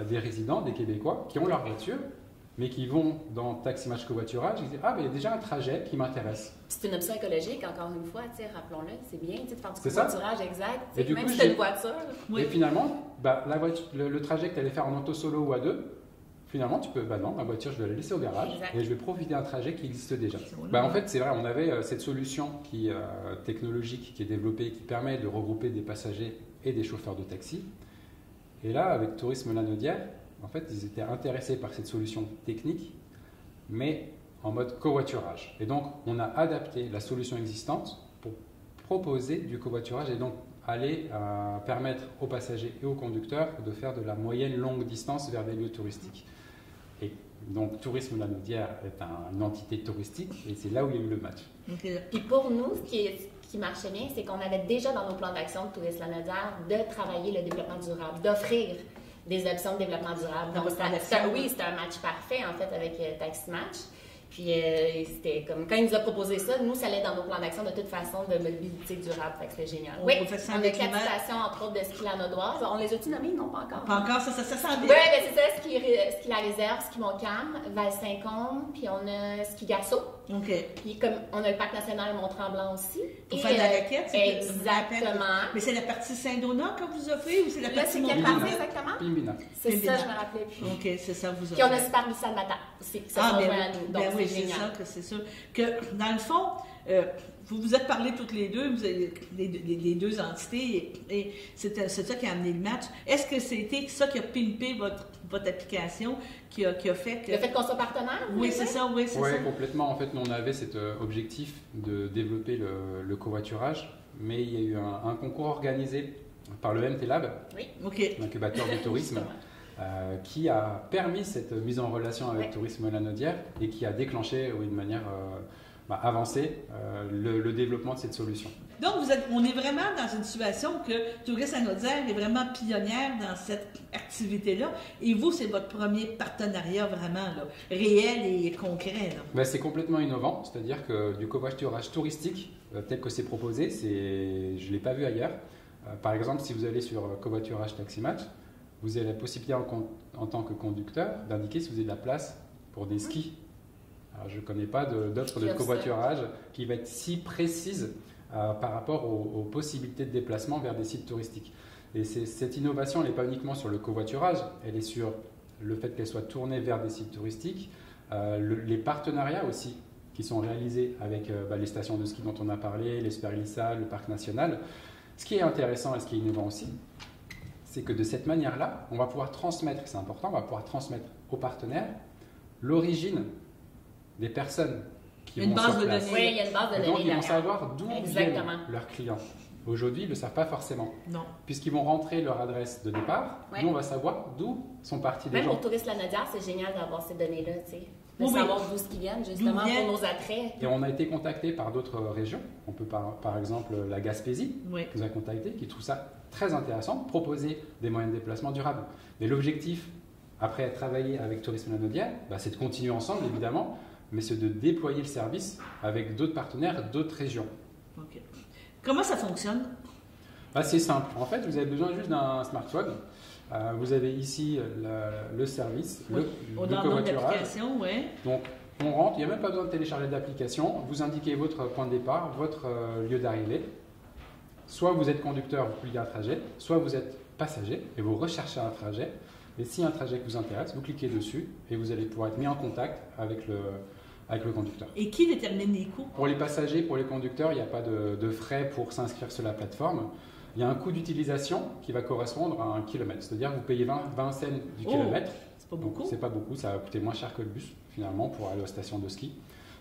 des résidents, des Québécois, qui ont leur voiture, mais qui vont dans Taxi Match Covoiturage et qui disent « Ah, mais il y a déjà un trajet qui m'intéresse. » C'est une option écologique, encore une fois, rappelons-le, c'est bien de faire du c'est covoiturage exact, et du même coup, si tu as une voiture. Et finalement, le trajet que tu allais faire en auto solo ou à deux, finalement, tu peux, non, ma voiture, je vais la laisser au garage et je vais profiter d'un trajet qui existe déjà. En fait, c'est vrai, on avait cette solution technologique qui est développée, qui permet de regrouper des passagers et des chauffeurs de taxi. Et là, avec Tourisme Lanaudière, en fait, ils étaient intéressés par cette solution technique, mais en mode covoiturage. Et donc, on a adapté la solution existante pour proposer du covoiturage et donc aller permettre aux passagers et aux conducteurs de faire de la moyenne longue distance vers des lieux touristiques. Et donc, Tourisme Lanaudière est une entité touristique et c'est là où il y a eu le match. Puis pour nous, ce qui marchait bien, c'est qu'on avait déjà dans nos plans d'action de Tourisme Lanaudière de travailler le développement durable, d'offrir des options de développement durable. Donc, c'était un match parfait en fait avec Taxi Match. Puis c'était comme quand il nous a proposé ça, nous, ça allait dans nos plans d'action de toute façon de mobilité durable. Fait que c'était génial. Oui, on a 4 stations, entre autres, de ski Lanaudoise. On les a-tu nommées? Non, pas encore. Pas encore, ça sent bien. Oui, ben c'est ça, ski La Réserve, ski Montcalm, Val-Saint-Côme, puis on a ski Garceau. OK. Puis comme on a le parc national Mont-Tremblant aussi. Pour faire de la raquette, exactement. Mais c'est la partie Saint-Donat que vous offrez ou c'est la partie Mont-Tremblant? C'est quelle partie exactement? Pembina. C'est ça, je me rappelais plus. OK, c'est ça, vous offrez. Puis on a Super Lucien Matin aussi, qui se rejoint à nous. Donc oui, c'est sûr que dans le fond, vous vous êtes parlé toutes les deux, vous avez les deux entités, et c'est ça qui a amené le match. Est-ce que c'était ça qui a pimpé votre application, qui a fait que... Le fait qu'on soit partenaire? Oui, c'est ça, oui, c'est ça. Oui, complètement. En fait, nous, on avait cet objectif de développer le covoiturage, mais il y a eu un concours organisé par le MT Lab, l'incubateur du tourisme, qui a permis cette mise en relation avec Tourisme Lanaudière et qui a déclenché de manière avancée le développement de cette solution. Donc, on est vraiment dans une situation que Tourisme Lanaudière est vraiment pionnière dans cette activité-là. Et vous, c'est votre premier partenariat vraiment réel et concret. C'est complètement innovant, c'est-à-dire que du covoiturage touristique, tel que c'est proposé, je ne l'ai pas vu ailleurs. Par exemple, si vous allez sur Covoiturage Taxi Match, vous avez la possibilité en tant que conducteur d'indiquer si vous avez de la place pour des skis. Alors, je ne connais pas d'offre de covoiturage qui va être si précise par rapport aux possibilités de déplacement vers des sites touristiques. Et cette innovation, elle n'est pas uniquement sur le covoiturage, elle est sur le fait qu'elle soit tournée vers des sites touristiques, les partenariats aussi qui sont réalisés avec les stations de ski dont on a parlé, l'Esperlissa, le parc national. Ce qui est intéressant et ce qui est innovant aussi, c'est que de cette manière-là, on va pouvoir transmettre, c'est important, on va pouvoir transmettre aux partenaires l'origine des personnes qui Une vont base sur de place. données. Oui, il y a une base de Et données. donc, ils vont derrière. savoir d'où Exactement. viennent leurs clients. Aujourd'hui, ils ne le savent pas forcément. Non. Puisqu'ils vont rentrer leur adresse de départ, Ouais. nous, on va savoir d'où sont partis les Même gens. pour Tourisme Lanaudière, c'est génial d'avoir ces données-là, tu sais. De Oui, oui. savoir d'où ce qu'ils viennent, justement, viennent. pour nos attraits. Et on a été contacté par d'autres régions. On peut par exemple la Gaspésie, Oui. qui nous a contacté, qui trouve ça très intéressant, proposer des moyens de déplacement durables. Mais l'objectif, après travailler avec Tourisme Lanaudière, c'est de continuer ensemble, évidemment, mais c'est de déployer le service avec d'autres partenaires, d'autres régions. OK. Comment ça fonctionne? C'est simple. En fait, vous avez besoin juste d'un smartphone. Vous avez ici le service, Oui. le Au download covoiturage. d'application, oui. Donc, on rentre, il n'y a même pas besoin de télécharger d'application. Vous indiquez votre point de départ, votre lieu d'arrivée. Soit vous êtes conducteur, vous publiez un trajet, soit vous êtes passager et vous recherchez un trajet. Et si un trajet vous intéresse, vous cliquez dessus et vous allez pouvoir être mis en contact avec le conducteur. Et qui détermine les coûts? Pour les passagers, pour les conducteurs, il n'y a pas de frais pour s'inscrire sur la plateforme. Il y a un coût d'utilisation qui va correspondre à un kilomètre. C'est-à-dire que vous payez 20 cents du kilomètre. C'est pas beaucoup. C'est pas beaucoup, ça va coûter moins cher que le bus finalement pour aller aux stations de ski.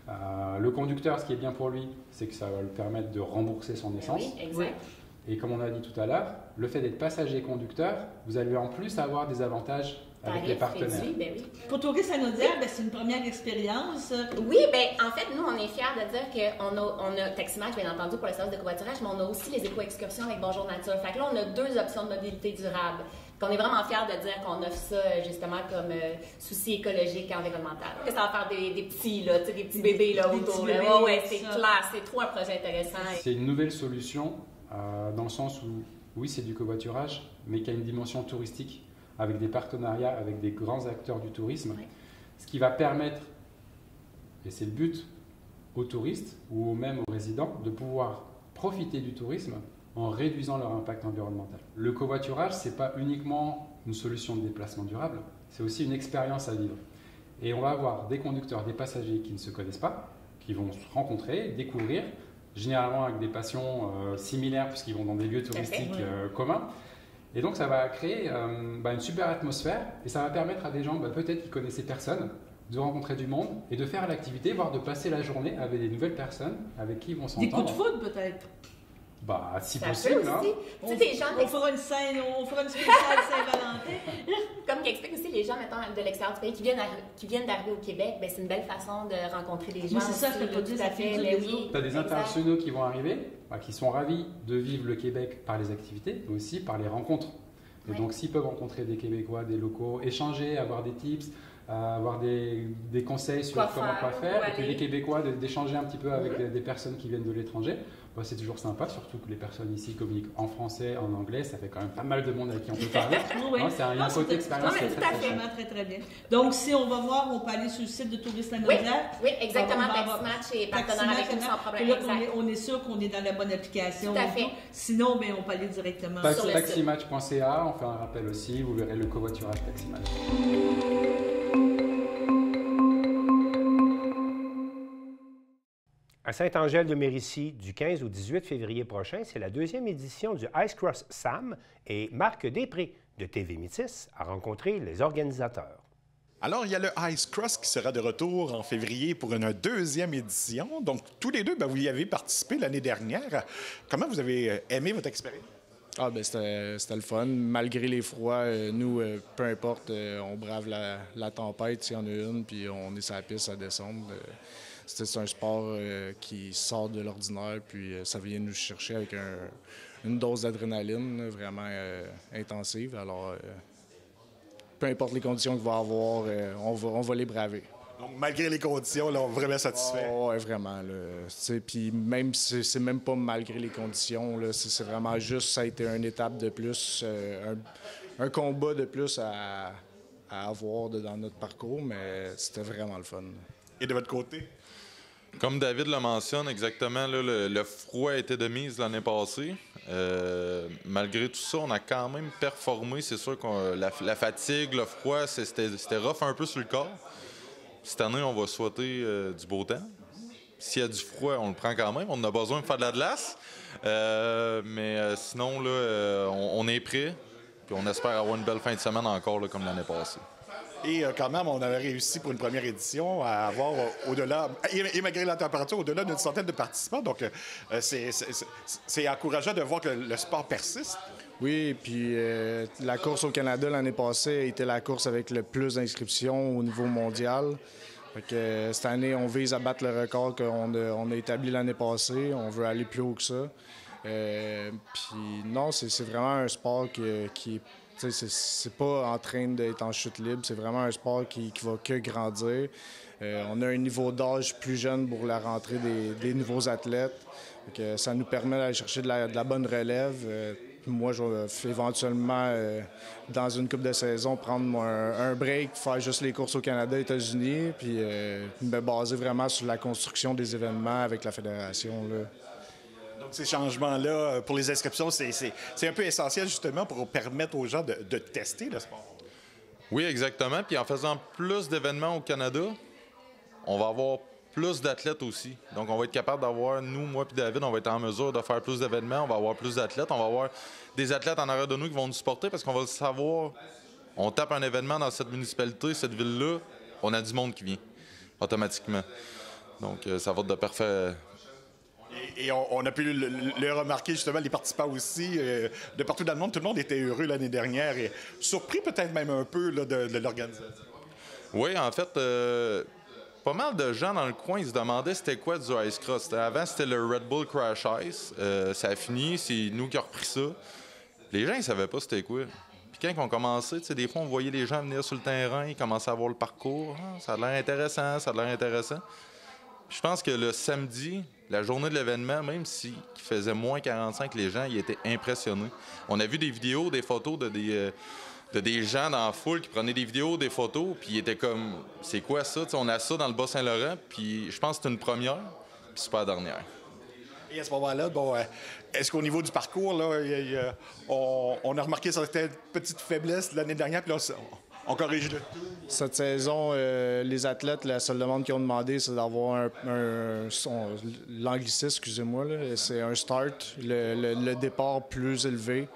Le conducteur, ce qui est bien pour lui, c'est que ça va lui permettre de rembourser son essence. Oui, exact. Et comme on a dit tout à l'heure, le fait d'être passager-conducteur, vous allez en plus avoir des avantages avec les partenaires. Réduit, ben oui. Pour Tourisme Lanaudière, c'est une première expérience. Oui, en fait, nous, on est fiers de dire qu'on a Taximatch, bien entendu, pour le service de covoiturage, mais on a aussi les éco-excursions avec Bonjour Nature. Fait que là, on a 2 options de mobilité durable. On est vraiment fiers de dire qu'on offre ça, justement, comme souci écologique et environnemental. Que ça va faire des petits, là, des petits bébés là, autour. Bébés, Ouais, c'est ça. clair, c'est trop un projet intéressant. C'est une nouvelle solution dans le sens où, oui, c'est du covoiturage, mais qui a une dimension touristique avec des partenariats avec des grands acteurs du tourisme, ce qui va permettre, et c'est le but, aux touristes ou même aux résidents de pouvoir profiter du tourisme en réduisant leur impact environnemental. Le covoiturage, ce n'est pas uniquement une solution de déplacement durable, c'est aussi une expérience à vivre. Et on va avoir des conducteurs, des passagers qui ne se connaissent pas, qui vont se rencontrer, découvrir, généralement avec des passions similaires puisqu'ils vont dans des lieux touristiques communs. Et donc ça va créer une super atmosphère et ça va permettre à des gens peut-être qui connaissaient personne de rencontrer du monde et de faire l'activité, voire de passer la journée avec des nouvelles personnes avec qui ils vont s'entendre. Des coups de foudre peut-être? Si Ça possible. peut Hein. aussi. Tu sais, des gens On fera une scène, on fera une spéciale Saint-Valentin. Comme qu'explique aussi les gens, mettons, de l'extérieur du pays qui viennent d'arriver au Québec, c'est une belle façon de rencontrer des gens. Oui, c'est ça, aussi, je peux tout dire, à ça fait fait. du Mais réseau. oui, Tu as des exact. internationaux qui vont arriver, qui sont ravis de vivre le Québec par les activités, mais aussi par les rencontres. Et donc s'ils peuvent rencontrer des Québécois, des locaux, échanger, avoir des tips, avoir des conseils sur quoi faire, et puis les Québécois d'échanger un petit peu avec des personnes qui viennent de l'étranger, c'est toujours sympa, surtout que les personnes ici communiquent en français, en anglais, ça fait quand même pas mal de monde avec qui on peut parler. C'est un côté expérience très très bien. Donc si on va voir, on peut aller sur le site de Tourisme Lanaudière. Oui, exactement, Taximatch est partenaire avec nous sans problème. On est sûr qu'on est dans la bonne application. Tout à fait. Sinon, on peut aller directement sur le site. Taximatch.ca, on fait un rappel aussi, vous verrez le covoiturage Taximatch. À Saint-Angèle-de-Mérici, du 15 au 18 février prochain, c'est la 2e édition du Ice Cross Sam et Marc Després de TV Métis a rencontré les organisateurs. Alors, il y a le Ice Cross qui sera de retour en février pour une 2e édition. Donc, tous les deux, vous y avez participé l'année dernière. Comment vous avez aimé votre expérience? C'était le fun. Malgré les froids, nous, peu importe, on brave la tempête s'il y en a une, puis on est sur la piste à descendre. C'est un sport qui sort de l'ordinaire, puis ça vient nous chercher avec une dose d'adrénaline vraiment intensive. Alors, peu importe les conditions qu'il va y avoir, on va les braver. Donc, malgré les conditions, là, on est vraiment satisfait. Oui, vraiment. Puis même, c'est même pas malgré les conditions. C'est vraiment juste, ça a été une étape de plus, un combat de plus à avoir dans notre parcours, mais c'était vraiment le fun. Et de votre côté? Comme David le mentionne exactement, là, le froid était de mise l'année passée. Malgré tout ça, on a quand même performé. C'est sûr que la fatigue, le froid, c'était rough un peu sur le corps. Cette année, on va souhaiter du beau temps. S'il y a du froid, on le prend quand même. On a besoin de faire de la glace. Mais sinon, là, on est prêt. Puis on espère avoir une belle fin de semaine encore, là, comme l'année passée. Et quand même, on avait réussi pour une première édition à avoir au-delà, et malgré la température, au-delà d'une centaine de participants. Donc, c'est encourageant de voir que le sport persiste. Oui, puis la course au Canada l'année passée a été la course avec le plus d'inscriptions au niveau mondial. Fait que, cette année, on vise à battre le record qu'on a établi l'année passée. On veut aller plus haut que ça. Puis non, c'est vraiment un sport qui c'est pas en train d'être en chute libre. C'est vraiment un sport qui va que grandir. On a un niveau d'âge plus jeune pour la rentrée des nouveaux athlètes. Donc, ça nous permet d'aller chercher de la bonne relève. Moi, je vais éventuellement, dans une couple de saison, prendre un break, faire juste les courses au Canada, États-Unis, puis me baser vraiment sur la construction des événements avec la fédération, là. Donc, ces changements-là, pour les inscriptions, c'est un peu essentiel, justement, pour permettre aux gens de tester le sport. Oui, exactement. Puis en faisant plus d'événements au Canada, on va avoir plus d'athlètes aussi. Donc, on va être capable d'avoir, nous, moi puis David, on va être en mesure de faire plus d'événements, on va avoir plus d'athlètes, on va avoir des athlètes en arrière de nous qui vont nous supporter parce qu'on va le savoir. On tape un événement dans cette municipalité, cette ville-là, on a du monde qui vient, automatiquement. Donc, ça va être de parfait. Et on a pu le remarquer, justement, les participants aussi, de partout dans le monde. Tout le monde était heureux l'année dernière et surpris peut-être même un peu là, de l'organisation. Oui, en fait, pas mal de gens dans le coin, ils se demandaient c'était quoi du Ice Cross. Avant, c'était le Red Bull Crash Ice. Ça a fini, c'est nous qui avons repris ça. Les gens, ils savaient pas c'était quoi. Puis quand ils ont commencé, des fois, on voyait les gens venir sur le terrain, ils commençaient à voir le parcours. Ah, ça a l'air intéressant, ça a l'air intéressant. Je pense que le samedi, la journée de l'événement, même s'il faisait moins 45, les gens ils étaient impressionnés. On a vu des vidéos, des photos de des gens dans la foule qui prenaient des vidéos, des photos, puis ils étaient comme, c'est quoi ça? T'sais, on a ça dans le Bas-Saint-Laurent, puis je pense que c'est une première, puis c'est pas la dernière. Et à ce moment-là, bon, est-ce qu'au niveau du parcours, là, on a remarqué certaines petites faiblesses l'année dernière, puis là, on corrige le tout? Cette saison, les athlètes, la seule demande qu'ils ont demandé, c'est d'avoir l'anglicisme, excusez-moi, là, c'est un start, le départ plus élevé.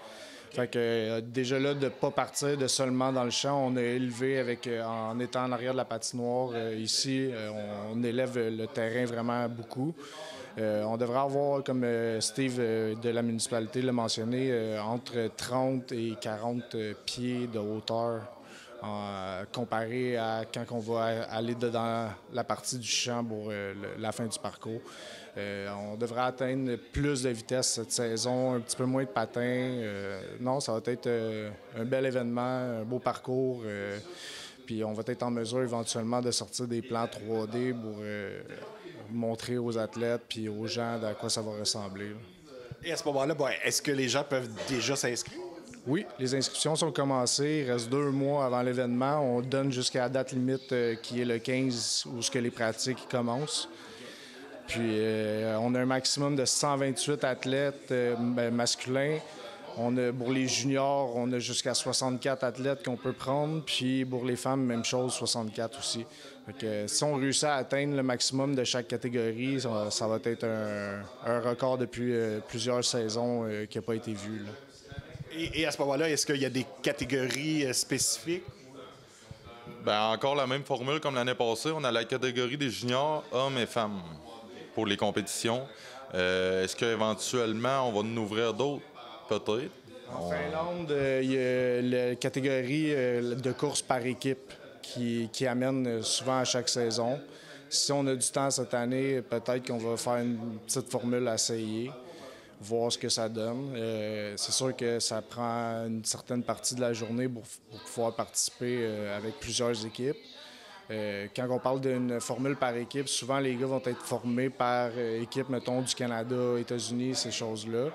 Fait que déjà là, de ne pas partir de seulement dans le champ, on a élevé en étant en arrière de la patinoire. Ici, on élève le terrain vraiment beaucoup. On devrait avoir, comme Steve de la municipalité l'a mentionné, entre 30 et 40 pieds de hauteur. Comparé à quand on va aller dans la partie du champ pour la fin du parcours. On devrait atteindre plus de vitesse cette saison, un petit peu moins de patins. Non, ça va être un bel événement, un beau parcours. Puis on va être en mesure éventuellement de sortir des plans 3D pour montrer aux athlètes puis aux gens à quoi ça va ressembler, là. Et à ce moment-là, est-ce que les gens peuvent déjà s'inscrire? Oui, les inscriptions sont commencées. Il reste 2 mois avant l'événement. On donne jusqu'à la date limite qui est le 15 où les pratiques commencent. Puis on a un maximum de 128 athlètes masculins. Pour les juniors, on a jusqu'à 64 athlètes qu'on peut prendre. Puis pour les femmes, même chose, 64 aussi. Fait que, si on réussit à atteindre le maximum de chaque catégorie, ça va être un record depuis plusieurs saisons qui n'a pas été vu, là. Et à ce moment-là, est-ce qu'il y a des catégories spécifiques? Bien, encore la même formule comme l'année passée. On a la catégorie des juniors, hommes et femmes, pour les compétitions. Est-ce qu'éventuellement, on va nous ouvrir d'autres? Peut-être. En Finlande, il y a la catégorie de course par équipe qui amène souvent à chaque saison. Si on a du temps cette année, peut-être qu'on va faire une petite formule à essayer, voir ce que ça donne. C'est sûr que ça prend une certaine partie de la journée pour pouvoir participer avec plusieurs équipes. Quand on parle d'une formule par équipe, souvent les gars vont être formés par équipe, mettons, du Canada, États-Unis, ces choses-là.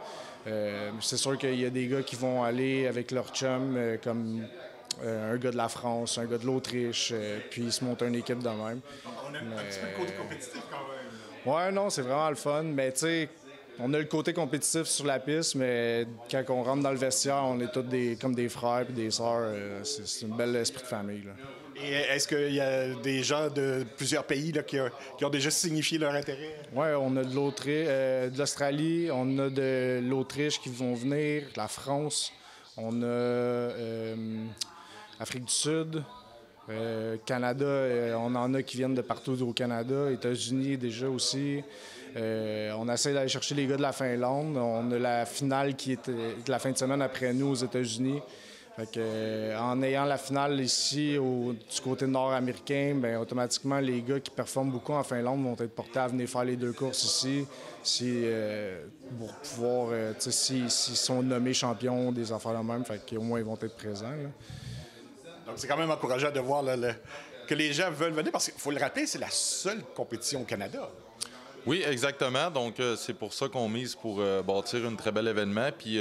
C'est sûr qu'il y a des gars qui vont aller avec leur chum, comme un gars de la France, un gars de l'Autriche, puis ils se montent une équipe de même. On a un petit peu le côté compétitif quand même. Ouais, non, c'est vraiment le fun, mais tu sais, on a le côté compétitif sur la piste, mais quand on rentre dans le vestiaire, on est tous comme des frères et des sœurs. C'est un bel esprit de famille, là. Et est-ce qu'il y a des gens de plusieurs pays là, qui ont déjà signifié leur intérêt? Oui, on a de l'Australie, on a de l'Autriche qui vont venir, la France, on a Afrique du Sud, Canada, on en a qui viennent de partout au Canada. États-Unis déjà aussi. On essaie d'aller chercher les gars de la Finlande. On a la finale qui est la fin de semaine après nous aux États-Unis. Fait que, en ayant la finale ici du côté nord-américain, bien, automatiquement, les gars qui performent beaucoup en Finlande vont être portés à venir faire les 2 courses ici pour pouvoir, s'ils sont nommés champions des affaires de même, fait qu'au moins ils vont être présents. Là. Donc c'est quand même encourageant de voir que les gens veulent venir, parce qu'il faut le rappeler, c'est la seule compétition au Canada. Oui, exactement. Donc c'est pour ça qu'on mise pour bâtir un très bel événement. Puis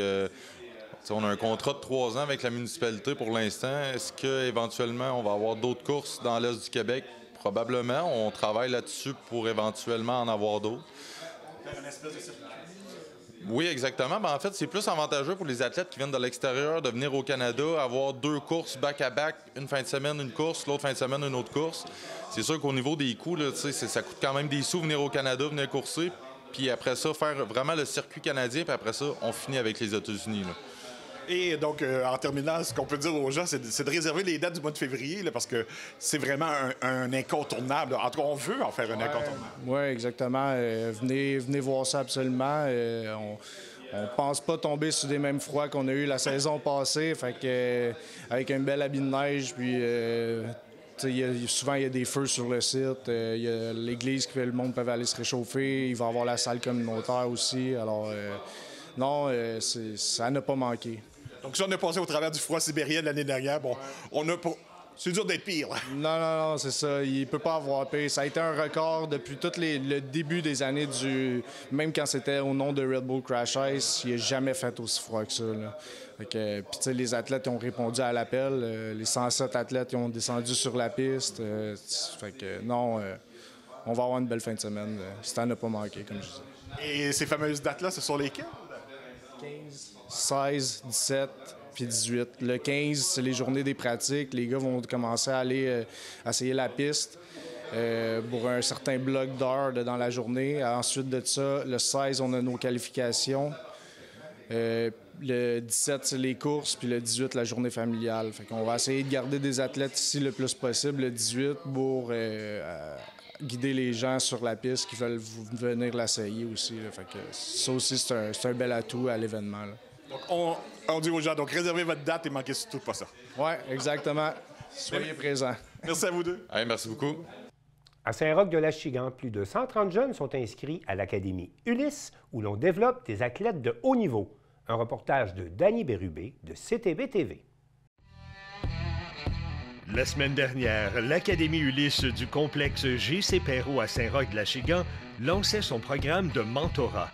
on a un contrat de 3 ans avec la municipalité pour l'instant. Est-ce qu'éventuellement, on va avoir d'autres courses dans l'Est du Québec? Probablement. On travaille là-dessus pour éventuellement en avoir d'autres. Une espèce de circuit. Oui, exactement. Ben, en fait, c'est plus avantageux pour les athlètes qui viennent de l'extérieur de venir au Canada, avoir 2 courses back-à-back, une fin de semaine, une course, l'autre fin de semaine, une autre course. C'est sûr qu'au niveau des coûts, là, ça coûte quand même des sous venir au Canada, venir courser, puis après ça, faire vraiment le circuit canadien, puis après ça, on finit avec les États-Unis. Là. Et donc, en terminant, ce qu'on peut dire aux gens, c'est de réserver les dates du mois de février, là, parce que c'est vraiment un incontournable. En tout cas, on veut en faire un incontournable. Oui, exactement. Venez voir ça absolument. On pense pas tomber sur des mêmes froids qu'on a eu la saison passée. Fait que, avec un bel habit de neige, puis souvent, il y a des feux sur le site. Il y a l'église que le monde peut aller se réchauffer. Il va y avoir la salle communautaire aussi. Alors, non, ça n'a pas manqué. Donc, si on est passé au travers du froid sibérien de l'année dernière, bon, c'est dur d'être pire. Là. Non, c'est ça. Il peut pas avoir pire. Ça a été un record depuis le début des années même quand c'était au nom de Red Bull Crash Ice, il n'a jamais fait aussi froid que ça. Puis, tu sais, les athlètes ont répondu à l'appel. Les 107 athlètes ont descendu sur la piste. Fait que, non, on va avoir une belle fin de semaine. Ça n'a pas manqué, comme je disais. Et ces fameuses dates-là, ce sont lesquelles? 15, 16, 17 puis 18. Le 15, c'est les journées des pratiques. Les gars vont commencer à aller essayer la piste pour un certain bloc d'heures dans la journée. Ensuite de ça, le 16, on a nos qualifications. Le 17, c'est les courses, puis le 18, la journée familiale. Fait qu'on va essayer de garder des athlètes ici le plus possible. Le 18, pour guider les gens sur la piste qui veulent venir l'essayer aussi. Là. Fait que ça aussi, c'est un bel atout à l'événement. Là. Donc, on dit aux gens, donc réservez votre date et manquez surtout pas ça. Oui, exactement. Soyez présents. Merci à vous deux. Hey, merci beaucoup. À Saint-Roch-de-L'Achigan, plus de 130 jeunes sont inscrits à l'Académie Ulysse, où l'on développe des athlètes de haut niveau. Un reportage de Danny Bérubé de CTV-TV. La semaine dernière, l'Académie Ulysse du complexe J.C. Perrot à Saint-Roch-de-l'Achigan lançait son programme de mentorat.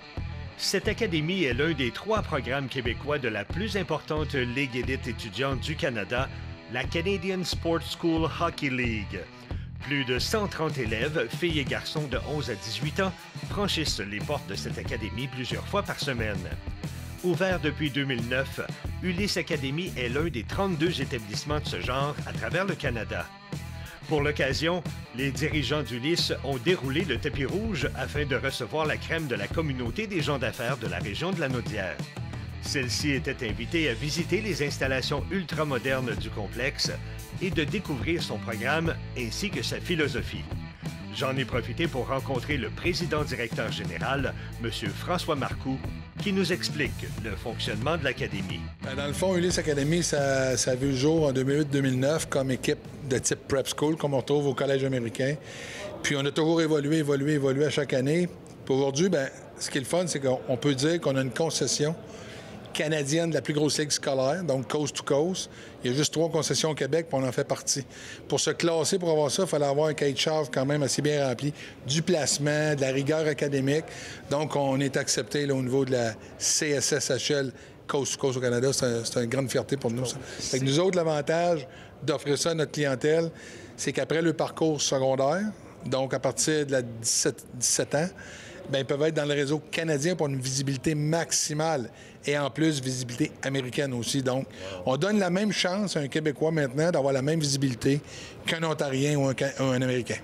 Cette académie est l'un des 3 programmes québécois de la plus importante ligue élite étudiante du Canada, la Canadian Sports School Hockey League. Plus de 130 élèves, filles et garçons de 11 à 18 ans, franchissent les portes de cette académie plusieurs fois par semaine. Ouvert depuis 2009, Ulysse Academy est l'un des 32 établissements de ce genre à travers le Canada. Pour l'occasion, les dirigeants d'Ulysse ont déroulé le tapis rouge afin de recevoir la crème de la communauté des gens d'affaires de la région de la Naudière. Celle-ci était invitée à visiter les installations ultramodernes du complexe et de découvrir son programme ainsi que sa philosophie. J'en ai profité pour rencontrer le président-directeur général, M. François Marcoux, qui nous explique le fonctionnement de l'Académie. Dans le fond, Ulysse Academy, ça a vu le jour en 2008-2009 comme équipe de type prep school, comme on retrouve au collège américain. Puis on a toujours évolué à chaque année. Puis aujourd'hui, ce qui est le fun, c'est qu'on peut dire qu'on a une concession canadienne de la plus grosse ligue scolaire, donc coast to coast. Il y a juste 3 concessions au Québec, puis on en fait partie. Pour se classer, pour avoir ça, il fallait avoir un cahier de charge quand même assez bien rempli, du placement, de la rigueur académique. Donc, on est accepté là, au niveau de la CSSHL coast to coast au Canada. C'est une grande fierté pour nous. Ça. Fait que nous autres, l'avantage d'offrir ça à notre clientèle, c'est qu'après le parcours secondaire, donc à partir de la 17 ans, ils peuvent être dans le réseau canadien pour une visibilité maximale et en plus, visibilité américaine aussi. Donc, on donne la même chance à un Québécois maintenant d'avoir la même visibilité qu'un Ontarien ou un Américain.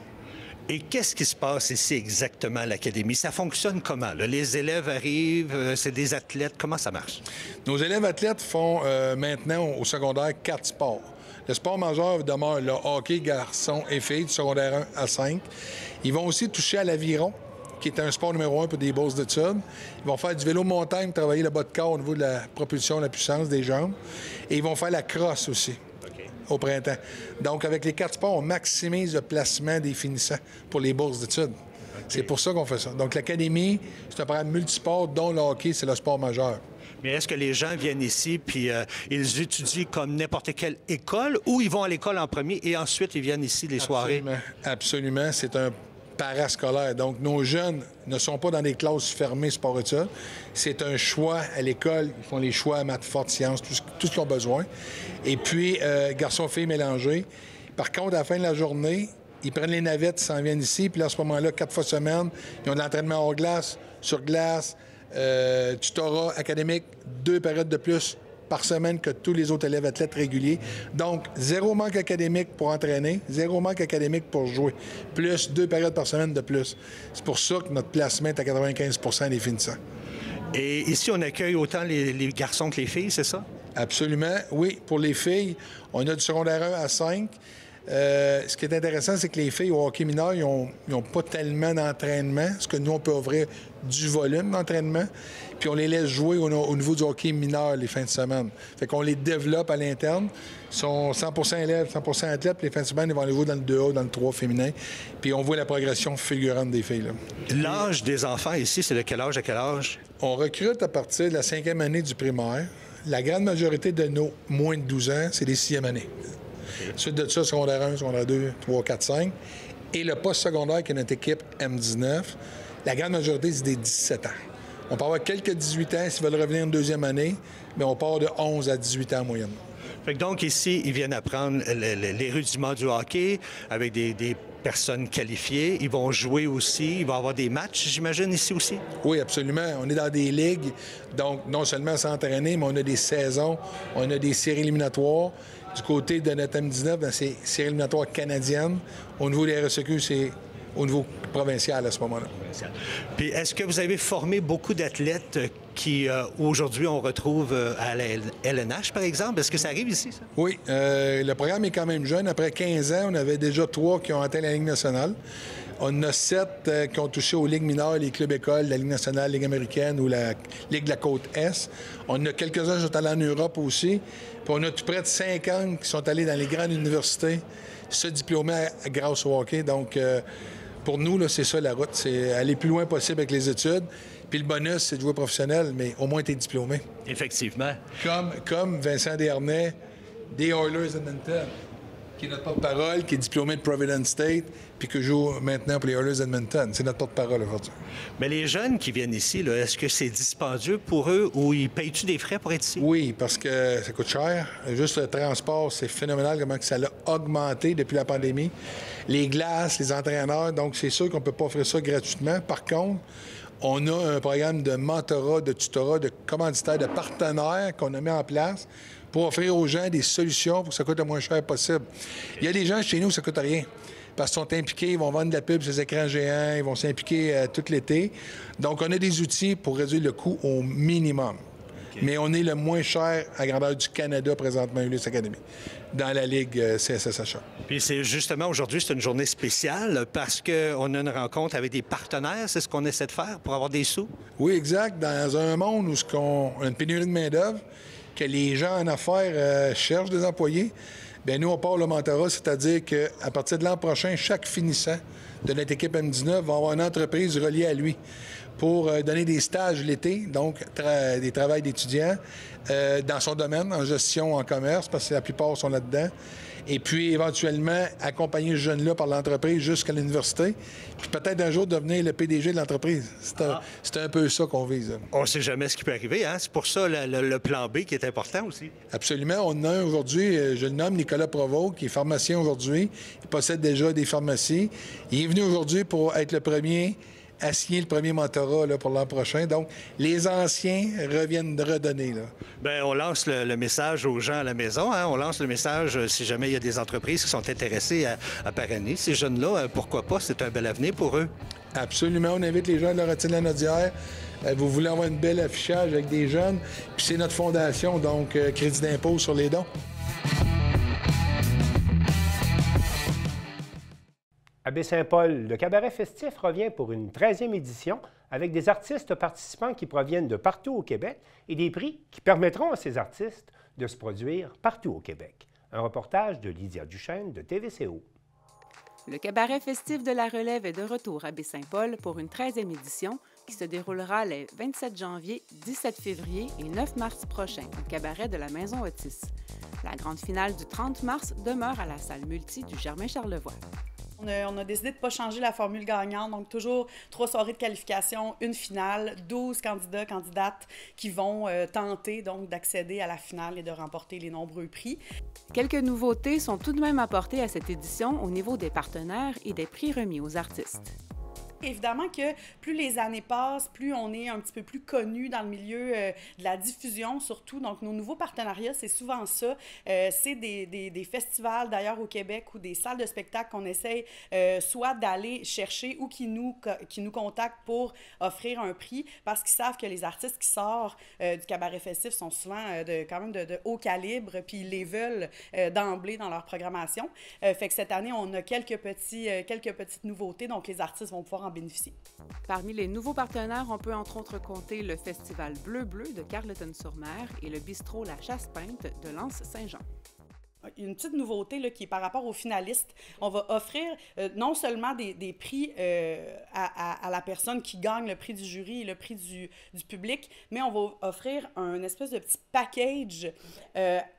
Et qu'est-ce qui se passe ici exactement à l'Académie? Ça fonctionne comment? Là? Les élèves arrivent, c'est des athlètes. Comment ça marche? Nos élèves athlètes font maintenant au secondaire 4 sports. Le sport majeur demeure le hockey garçons et filles du secondaire 1 à 5. Ils vont aussi toucher à l'aviron, qui est un sport numéro 1 pour des bourses d'études. Ils vont faire du vélo montagne, travailler le bas de corps au niveau de la propulsion, la puissance des jambes. Et ils vont faire la crosse aussi. Au printemps. Donc, avec les 4 sports, on maximise le placement des finissants pour les bourses d'études. C'est pour ça qu'on fait ça. Donc, l'académie, c'est un programme multisport dont le hockey, c'est le sport majeur. Mais est-ce que les gens viennent ici puis ils étudient comme n'importe quelle école ou ils vont à l'école en premier et ensuite ils viennent ici les soirées? Absolument. C'est un parascolaire. Donc, nos jeunes ne sont pas dans des classes fermées sport-études. C'est un choix à l'école. Ils font les choix à maths, fortes, sciences, tout ce qu'ils ont besoin. Et puis, garçons-filles mélangés. Par contre, à la fin de la journée, ils prennent les navettes, ils s'en viennent ici. Puis là, à ce moment-là, 4 fois semaine, ils ont de l'entraînement hors glace, sur glace, tutorat académique, 2 périodes de plus par semaine que tous les autres élèves athlètes réguliers. Donc, 0 manque académique pour entraîner, 0 manque académique pour jouer, plus 2 périodes par semaine de plus. C'est pour ça que notre placement est à 95 des finissants. Et ici, on accueille autant les garçons que les filles, c'est ça? Absolument, oui. Pour les filles, on a du secondaire 1 à 5. Ce qui est intéressant, c'est que les filles au hockey mineur, ils n'ont pas tellement d'entraînement, parce que nous, on peut offrir du volume d'entraînement, puis on les laisse jouer au niveau du hockey mineur les fins de semaine. Fait qu'on les développe à l'interne. Ils sont 100% élèves, 100% athlètes, puis les fins de semaine, ils vont aller jouer dans le 2A, dans le 3 féminin, puis on voit la progression fulgurante des filles. L'âge des enfants ici, c'est de quel âge à quel âge? On recrute à partir de la 5e année du primaire. La grande majorité de nos moins de 12 ans, c'est les 6e années. Ensuite de ça, secondaire 1, secondaire 2, 3, 4, 5. Et le post-secondaire, qui est notre équipe M19, la grande majorité, c'est des 17 ans. On peut avoir quelques 18 ans s'ils veulent revenir une 2e année, mais on part de 11 à 18 ans en moyenne. Fait que donc ici, ils viennent apprendre les rudiments du hockey avec des personnes qualifiées. Ils vont jouer aussi. Il va y avoir des matchs, j'imagine, ici aussi? Oui, absolument. On est dans des ligues, donc non seulement s'entraîner, mais on a des saisons, on a des séries éliminatoires. Du côté de notre M19, dans ces séries éliminatoires canadiennes, au niveau des RSEQ, c'est au niveau provincial à ce moment-là. Puis est-ce que vous avez formé beaucoup d'athlètes qui, aujourd'hui, on retrouve à la LNH, par exemple? Est-ce que ça arrive ici, ça? Oui. Le programme est quand même jeune. Après 15 ans, on avait déjà 3 qui ont atteint la Ligue nationale. On a 7 qui ont touché aux ligues mineures, les clubs écoles, la Ligue nationale, la Ligue américaine ou la Ligue de la Côte-Est. On a quelques-uns qui sont allés en Europe aussi. Puis on a tout près de 50 qui sont allés dans les grandes universités se diplômer grâce au hockey. Donc, pour nous, là, c'est ça la route. C'est aller le plus loin possible avec les études. Puis le bonus, c'est de jouer professionnel, mais au moins, tu es diplômé. Effectivement. Comme Vincent Desharnais, des Oilers Edmonton, qui est notre porte-parole, qui est diplômé de Providence State, puis qui joue maintenant pour les Oilers Edmonton. C'est notre porte-parole aujourd'hui. Mais les jeunes qui viennent ici, là, est-ce que c'est dispendieux pour eux ou ils payent-tu des frais pour être ici? Oui, parce que ça coûte cher. Juste le transport, c'est phénoménal comment que ça l'a augmenté depuis la pandémie. Les glaces, les entraîneurs, donc c'est sûr qu'on ne peut pas offrir ça gratuitement. Par contre, on a un programme de mentorat, de tutorat, de commanditaire, de partenaires qu'on a mis en place pour offrir aux gens des solutions pour que ça coûte le moins cher possible. Il y a des gens chez nous, ça ne coûte rien. Parce qu'ils sont impliqués, ils vont vendre de la pub sur les écrans géants, ils vont s'impliquer tout l'été. Donc, on a des outils pour réduire le coût au minimum. Okay. Mais on est le moins cher à grandeur du Canada présentement, Ulysse Academy, dans la Ligue CSSHA. Puis c'est justement, aujourd'hui, c'est une journée spéciale parce qu'on a une rencontre avec des partenaires. C'est ce qu'on essaie de faire pour avoir des sous? Oui, exact. Dans un monde où on a une pénurie de main-d'œuvre, que les gens en affaires cherchent des employés, bien, nous, on part le mentorat, c'est-à-dire qu'à partir de l'an prochain, chaque finissant de notre équipe M19 va avoir une entreprise reliée à lui pour donner des stages l'été, donc des travails d'étudiants dans son domaine, en gestion, en commerce, parce que la plupart sont là-dedans. Et puis, éventuellement, accompagner ce jeune-là par l'entreprise jusqu'à l'université, puis peut-être un jour devenir le PDG de l'entreprise. C'est un peu ça qu'on vise. On ne sait jamais ce qui peut arriver, hein? C'est pour ça le plan B qui est important aussi. Absolument. On a un aujourd'hui, je le nomme Nicolas Provost, qui est pharmacien aujourd'hui. Il possède déjà des pharmacies. Il est venu aujourd'hui pour être le premier à signer le premier mentorat là, pour l'an prochain. Donc, les anciens reviennent de redonner. Là. Bien, on lance le message aux gens à la maison. Hein? On lance le message si jamais il y a des entreprises qui sont intéressées à parrainer. Ces jeunes-là, pourquoi pas? C'est un bel avenir pour eux. Absolument. On invite les gens de Laurentide-Lanaudière. Vous voulez avoir une belle affichage avec des jeunes. Puis c'est notre fondation, donc crédit d'impôt sur les dons. À Baie-Saint-Paul, le cabaret festif revient pour une 13e édition avec des artistes participants qui proviennent de partout au Québec et des prix qui permettront à ces artistes de se produire partout au Québec. Un reportage de Lydia Duchesne de TVCO. Le cabaret festif de la Relève est de retour à Baie-Saint-Paul pour une 13e édition qui se déroulera les 27 janvier, 17 février et 9 mars prochains au cabaret de la Maison Otis. La grande finale du 30 mars demeure à la salle multi du Germain-Charlevoix. On a décidé de ne pas changer la formule gagnante, donc toujours 3 soirées de qualification, une finale, 12 candidats, candidates qui vont tenter donc d'accéder à la finale et de remporter les nombreux prix. Quelques nouveautés sont tout de même apportées à cette édition au niveau des partenaires et des prix remis aux artistes. Évidemment que plus les années passent, plus on est un petit peu plus connu dans le milieu de la diffusion surtout. Donc, nos nouveaux partenariats, c'est souvent ça. C'est des festivals d'ailleurs au Québec ou des salles de spectacle qu'on essaye soit d'aller chercher ou qui nous contactent pour offrir un prix parce qu'ils savent que les artistes qui sortent du cabaret festif sont souvent quand même de haut calibre puis ils les veulent d'emblée dans leur programmation. Fait que cette année, on a quelques petites nouveautés. Donc, les artistes vont pouvoir en bénéficier. Parmi les nouveaux partenaires, on peut entre autres compter le Festival Bleu-Bleu de Carleton-sur-Mer et le bistrot La Chasse-Peinte de L'Anse-Saint-Jean. Une petite nouveauté là, qui est par rapport aux finalistes. On va offrir non seulement des prix à la personne qui gagne le prix du jury et le prix du public, mais on va offrir un espèce de petit package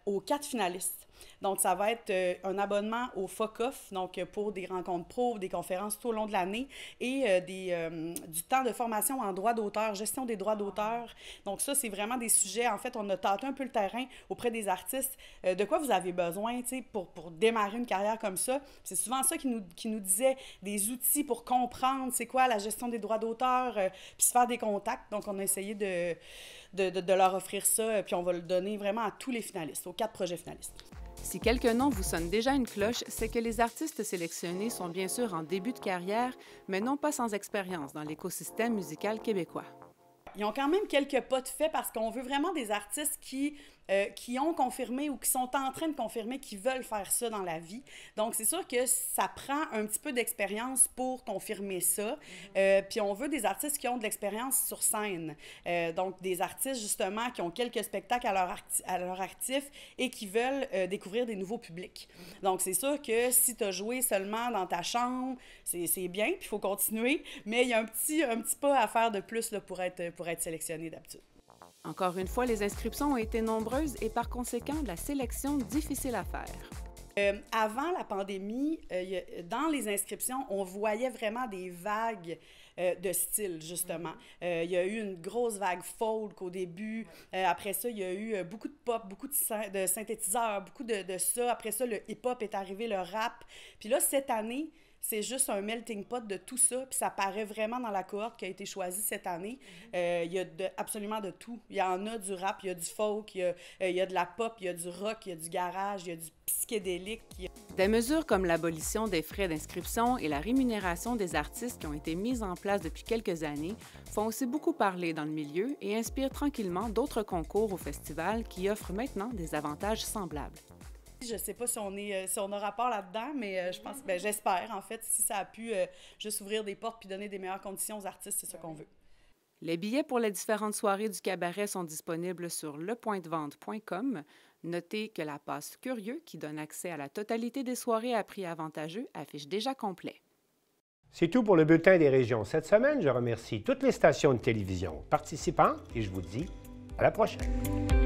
aux 4 finalistes. Donc, ça va être un abonnement au FOCOF, donc pour des rencontres pro, des conférences tout au long de l'année et du temps de formation en droit d'auteur, gestion des droits d'auteur. Donc, ça, c'est vraiment des sujets. En fait, on a tâté un peu le terrain auprès des artistes. De quoi vous avez besoin, tu sais, pour démarrer une carrière comme ça? C'est souvent ça qui nous disait des outils pour comprendre c'est quoi la gestion des droits d'auteur, puis se faire des contacts. Donc, on a essayé de leur offrir ça, puis on va le donner vraiment à tous les finalistes, aux 4 projets finalistes. Si quelques noms vous sonnent déjà une cloche, c'est que les artistes sélectionnés sont bien sûr en début de carrière, mais non pas sans expérience dans l'écosystème musical québécois. Ils ont quand même quelques pas de fait parce qu'on veut vraiment des artistes qui ont confirmé ou qui sont en train de confirmer qu'ils veulent faire ça dans la vie. Donc, c'est sûr que ça prend un petit peu d'expérience pour confirmer ça. Puis, on veut des artistes qui ont de l'expérience sur scène. Donc, des artistes, justement, qui ont quelques spectacles à leur actif et qui veulent découvrir des nouveaux publics. Donc, c'est sûr que si tu as joué seulement dans ta chambre, c'est bien, puis il faut continuer, mais il y a un petit pas à faire de plus là, pour être sélectionné d'habitude. Encore une fois, les inscriptions ont été nombreuses et par conséquent, la sélection difficile à faire. Avant la pandémie, dans les inscriptions, on voyait vraiment des vagues de style, justement. Il y a eu une grosse vague folk au début. Après ça, il y a eu beaucoup de pop, beaucoup de synthétiseurs, beaucoup de ça. Après ça, le hip-hop est arrivé, le rap. Puis là, cette année, c'est juste un melting pot de tout ça, puis ça paraît vraiment dans la cohorte qui a été choisie cette année. Il y a absolument de tout. Il y en a du rap, il y a du folk, il y a de la pop, il y a du rock, il y a du garage, il y a du psychédélique. Des mesures comme l'abolition des frais d'inscription et la rémunération des artistes qui ont été mises en place depuis quelques années font aussi beaucoup parler dans le milieu et inspirent tranquillement d'autres concours au festival qui offrent maintenant des avantages semblables. Je ne sais pas si on a rapport là-dedans, mais je pense, j'espère, en fait, si ça a pu juste ouvrir des portes puis donner des meilleures conditions aux artistes, c'est ça qu'on veut. Les billets pour les différentes soirées du cabaret sont disponibles sur lepointdevente.com. Notez que la passe Curieux, qui donne accès à la totalité des soirées à prix avantageux, affiche déjà complet. C'est tout pour le Bulletin des régions cette semaine. Je remercie toutes les stations de télévision participantes et je vous dis à la prochaine.